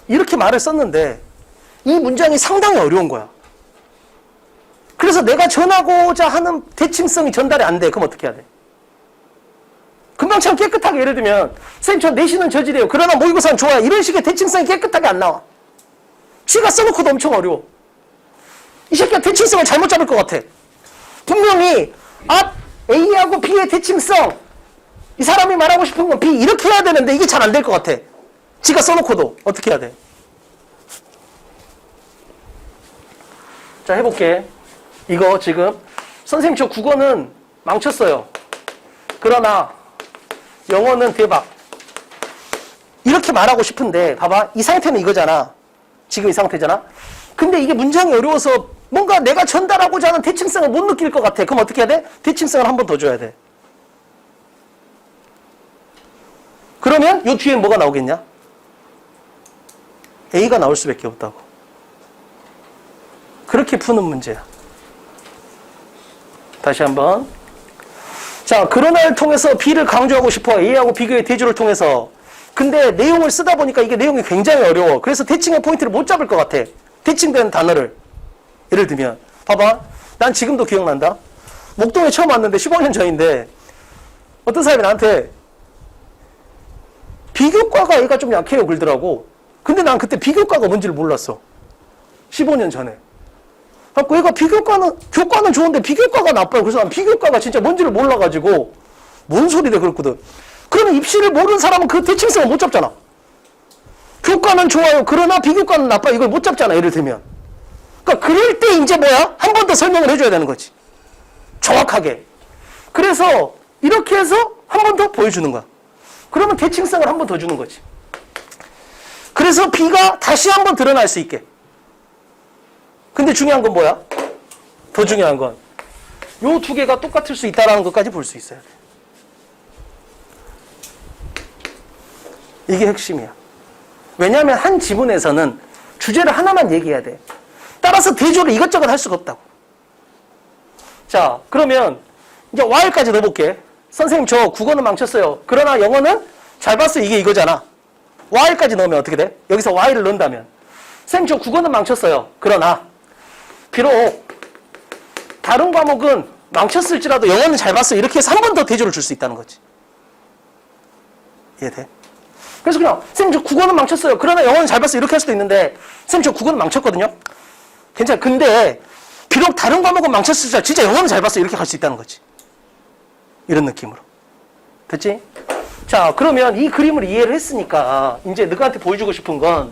이렇게 말을 썼는데 이 문장이 상당히 어려운 거야. 그래서 내가 전하고자 하는 대칭성이 전달이 안 돼. 그럼 어떻게 해야 돼? 금방처럼 깨끗하게 예를 들면 선생님 전 내신은 저질이에요. 그러나 모의고사는 좋아요. 이런 식의 대칭성이 깨끗하게 안 나와. 지가 써놓고도 엄청 어려워. 이 새끼가 대칭성을 잘못 잡을 것 같아. 분명히 앞 A하고 B의 대칭성 이 사람이 말하고 싶은 건 B 이렇게 해야 되는데 이게 잘 안 될 것 같아. 지가 써놓고도 어떻게 해야 돼? 자, 해볼게. 이거 지금 선생님 저 국어는 망쳤어요. 그러나 영어는 대박. 이렇게 말하고 싶은데 봐봐. 이 상태는 이거잖아. 지금 이 상태잖아. 근데 이게 문장이 어려워서 뭔가 내가 전달하고자 하는 대칭성을 못 느낄 것 같아. 그럼 어떻게 해야 돼? 대칭성을 한 번 더 줘야 돼. 그러면 요 뒤에 뭐가 나오겠냐? A가 나올 수밖에 없다고. 그렇게 푸는 문제야. 다시 한번. 자, 그러나를 통해서 B를 강조하고 싶어. A하고 비교의 대조를 통해서. 근데 내용을 쓰다 보니까 이게 내용이 굉장히 어려워. 그래서 대칭의 포인트를 못 잡을 것 같아. 대칭된 단어를. 예를 들면 봐봐. 난 지금도 기억난다. 목동에 처음 왔는데 15년 전인데 어떤 사람이 나한테 비교과가 얘가 좀 약해요 그러더라고. 근데 난 그때 비교과가 뭔지를 몰랐어. 15년 전에. 그래서 얘가 교과는 좋은데 비교과가 나빠요. 그래서 난 비교과가 진짜 뭔지를 몰라가지고 뭔 소리래 그랬거든. 그러면 입시를 모르는 사람은 그 대칭성을 못 잡잖아. 교과는 좋아요. 그러나 비교과는 나빠요. 이걸 못 잡잖아. 예를 들면. 그러니까 그럴 때 이제 뭐야? 한 번 더 설명을 해줘야 되는 거지. 정확하게. 그래서 이렇게 해서 한 번 더 보여주는 거야. 그러면 대칭성을 한 번 더 주는 거지. 그래서 B가 다시 한 번 드러날 수 있게. 근데 중요한 건 뭐야? 더 중요한 건 요 두 개가 똑같을 수 있다는 것까지 볼 수 있어야 돼. 이게 핵심이야. 왜냐하면 한 지문에서는 주제를 하나만 얘기해야 돼. 따라서 대조를 이것저것 할 수가 없다고. 자, 그러면 이제 Y까지 넣어볼게. 선생님 저 국어는 망쳤어요. 그러나 영어는 잘 봤어요. 이게 이거잖아. y까지 넣으면 어떻게 돼? 여기서 y를 넣는다면 쌤 저 국어는 망쳤어요. 그러나 비록 다른 과목은 망쳤을지라도 영어는 잘 봤어. 이렇게 해서 한 번 더 대조를 줄 수 있다는 거지. 이해돼? 그래서 그냥 쌤 저 국어는 망쳤어요. 그러나 영어는 잘 봤어. 이렇게 할 수도 있는데 쌤 저 국어는 망쳤거든요. 괜찮아. 근데 비록 다른 과목은 망쳤을지라도 진짜 영어는 잘 봤어. 이렇게 갈 수 있다는 거지. 이런 느낌으로. 됐지? 자, 그러면 이 그림을 이해를 했으니까 이제 너희한테 보여주고 싶은 건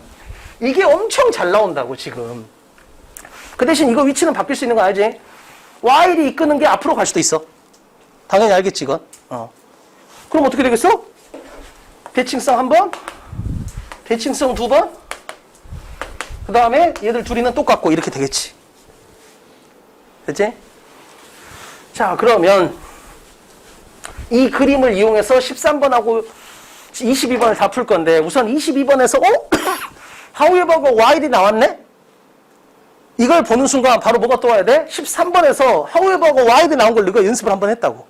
이게 엄청 잘 나온다고 지금. 그 대신 이거 위치는 바뀔 수 있는 거 알지? Y를 이끄는 게 앞으로 갈 수도 있어. 당연히 알겠지 이건. 그럼 어떻게 되겠어? 대칭성 한 번, 대칭성 두 번, 그 다음에 얘들 둘이는 똑같고 이렇게 되겠지. 됐지? 자, 그러면 이 그림을 이용해서 13번하고 22번을 다 풀 건데 우선 22번에서 however가 y이 나왔네? 이걸 보는 순간 바로 뭐가 또 와야 돼? 13번에서 however가 y이 나온 걸 네가 연습을 한번 했다고.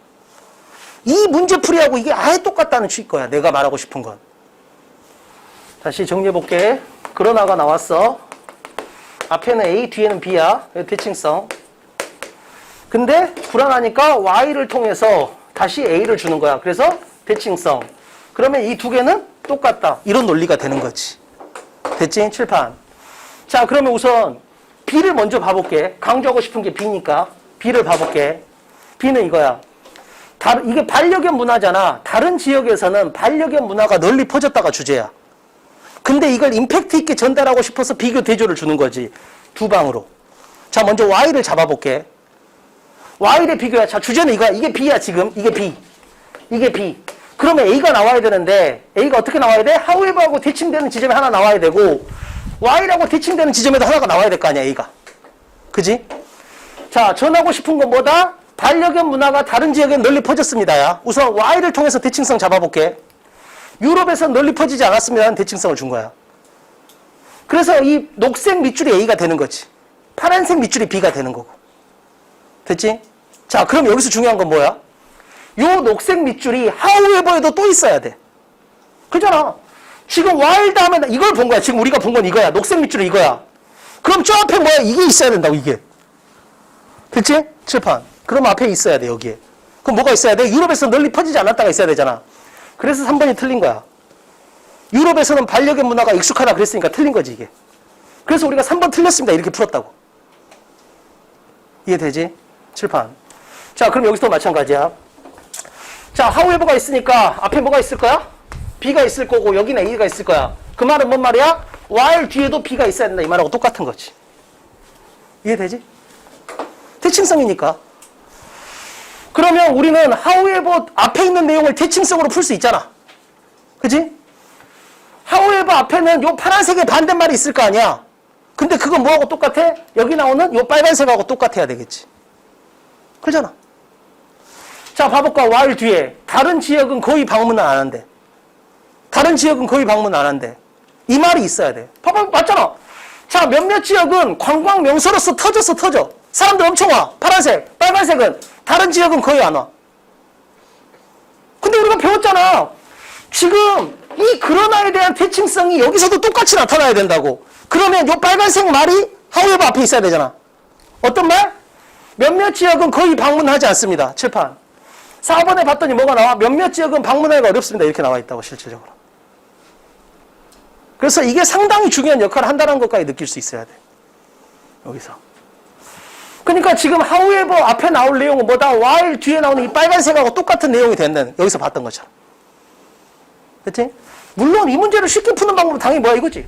이 문제풀이하고 이게 아예 똑같다는 취일 거야. 내가 말하고 싶은 건. 다시 정리해볼게. 그러나가 나왔어. 앞에는 A, 뒤에는 B야. 대칭성. 근데 불안하니까 y를 통해서 다시 A를 주는 거야. 그래서 대칭성. 그러면 이 두 개는 똑같다. 이런 논리가 되는 거지. 됐지? 칠판. 자, 그러면 우선 B를 먼저 봐볼게. 강조하고 싶은 게 B니까. B를 봐볼게. B는 이거야. 이게 반려견 문화잖아. 다른 지역에서는 반려견 문화가 널리 퍼졌다가 주제야. 근데 이걸 임팩트 있게 전달하고 싶어서 비교 대조를 주는 거지. 두 방으로. 자, 먼저 Y를 잡아볼게. Y를 비교야. 자, 주제는 이거야. 이게 B야, 지금. 이게 B. 이게 B. 그러면 A가 나와야 되는데, A가 어떻게 나와야 돼? however하고 대칭되는 지점에 하나 나와야 되고, Y라고 대칭되는 지점에도 하나가 나와야 될 거 아니야, A가. 그지? 자, 전하고 싶은 건 뭐다? 반려견 문화가 다른 지역에 널리 퍼졌습니다. 야. 우선 Y를 통해서 대칭성 잡아볼게. 유럽에서 널리 퍼지지 않았습니다는 대칭성을 준 거야. 그래서 이 녹색 밑줄이 A가 되는 거지. 파란색 밑줄이 B가 되는 거고. 됐지? 자, 그럼 여기서 중요한 건 뭐야? 요 녹색 밑줄이 however에도 또 있어야 돼. 그잖아. 지금 while 다음에 이걸 본 거야. 지금 우리가 본 건 이거야. 녹색 밑줄이 이거야. 그럼 저 앞에 뭐야? 이게 있어야 된다고, 이게. 됐지? 칠판. 그럼 앞에 있어야 돼, 여기에. 그럼 뭐가 있어야 돼? 유럽에서 널리 퍼지지 않았다가 있어야 되잖아. 그래서 3번이 틀린 거야. 유럽에서는 반려견 문화가 익숙하다 그랬으니까 틀린 거지, 이게. 그래서 우리가 3번 틀렸습니다. 이렇게 풀었다고. 이해되지? 칠판. 자, 그럼 여기서도 마찬가지야. 자, however가 있으니까 앞에 뭐가 있을 거야? B가 있을 거고 여기는 A가 있을 거야. 그 말은 뭔 말이야? while 뒤에도 B가 있어야 된다. 이 말하고 똑같은 거지. 이해되지? 대칭성이니까. 그러면 우리는 however 앞에 있는 내용을 대칭성으로 풀 수 있잖아. 그지? however 앞에는 요 파란색의 반대말이 있을 거 아니야. 근데 그건 뭐하고 똑같아? 여기 나오는 요 빨간색하고 똑같아야 되겠지. 그러잖아. 자, 봐볼까? while 뒤에. 다른 지역은 거의 방문을 안 한대. 다른 지역은 거의 방문 안 한대. 이 말이 있어야 돼. 봐봐, 맞잖아. 자, 몇몇 지역은 관광 명소로서 터져. 사람들 엄청 와. 파란색, 빨간색은. 다른 지역은 거의 안 와. 근데 우리가 배웠잖아. 지금 이 그러나에 대한 대칭성이 여기서도 똑같이 나타나야 된다고. 그러면 요 빨간색 말이 however 앞에 있어야 되잖아. 어떤 말? 몇몇 지역은 거의 방문하지 않습니다. 칠판. 4번에 봤더니 뭐가 나와? 몇몇 지역은 방문하기가 어렵습니다. 이렇게 나와 있다고, 실질적으로. 그래서 이게 상당히 중요한 역할을 한다는 것까지 느낄 수 있어야 돼. 여기서. 그러니까 지금 however 앞에 나올 내용은 뭐다? while 뒤에 나오는 이 빨간색하고 똑같은 내용이 된다는, 여기서 봤던 것처럼. 그치? 물론 이 문제를 쉽게 푸는 방법은 당연히 뭐야? 이거지.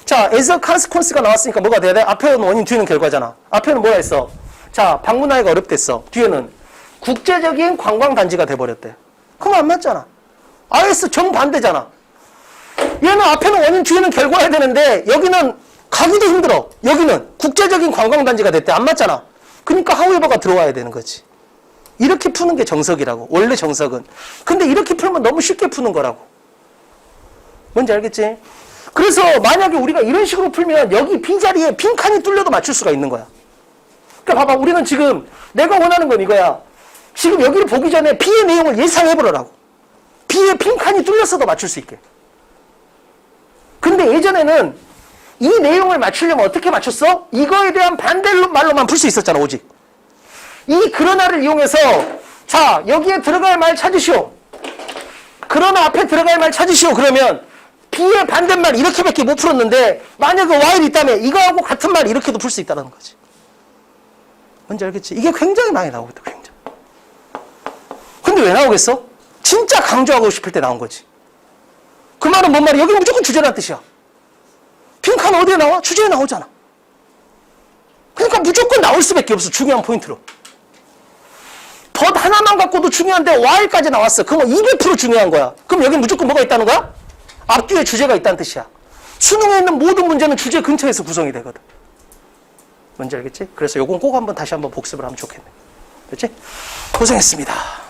자, as a consequence가 나왔으니까 뭐가 돼야 돼? 앞에는 원인, 뒤에는 결과잖아. 앞에는 뭐가 있어? 자, 방문하기가 어렵댔어. 뒤에는 국제적인 관광단지가 돼버렸대. 그럼 안 맞잖아. IS 정반대잖아. 얘는 앞에는 원인, 뒤에는 결과야 되는데 여기는 가기도 힘들어. 여기는 국제적인 관광단지가 됐대. 안 맞잖아. 그러니까 however가 들어와야 되는 거지. 이렇게 푸는 게 정석이라고. 원래 정석은. 근데 이렇게 풀면 너무 쉽게 푸는 거라고. 뭔지 알겠지? 그래서 만약에 우리가 이런 식으로 풀면 여기 B자리에 빈칸이 뚫려도 맞출 수가 있는 거야. 그러니까 봐봐. 우리는 지금 내가 원하는 건 이거야. 지금 여기를 보기 전에 B의 내용을 예상해보라고. B의 빈칸이 뚫렸어도 맞출 수 있게. 근데 예전에는 이 내용을 맞추려면 어떻게 맞췄어? 이거에 대한 반대말로만 풀 수 있었잖아, 오직. 이 그러나를 이용해서 자, 여기에 들어갈 말 찾으시오. 그러나 앞에 들어갈 말 찾으시오. 그러면 B의 반대말 이렇게밖에 못 풀었는데 만약에 while 있다면 이거하고 같은 말 이렇게도 풀 수 있다는 거지. 뭔지 알겠지? 이게 굉장히 많이 나오거든, 굉장히. 근데 왜 나오겠어? 진짜 강조하고 싶을 때 나온 거지. 그 말은 뭔 말이야? 여기 무조건 주제라는 뜻이야. 빈칸 어디에 나와? 주제에 나오잖아. 그러니까 무조건 나올 수밖에 없어, 중요한 포인트로. 덧 하나만 갖고도 중요한데 while까지 나왔어. 그럼 200% 중요한 거야. 그럼 여기 무조건 뭐가 있다는 거야? 앞뒤에 주제가 있다는 뜻이야. 수능에 있는 모든 문제는 주제 근처에서 구성이 되거든. 뭔지 알겠지? 그래서 요건 꼭 다시 한번 복습을 하면 좋겠네. 그렇지? 고생했습니다.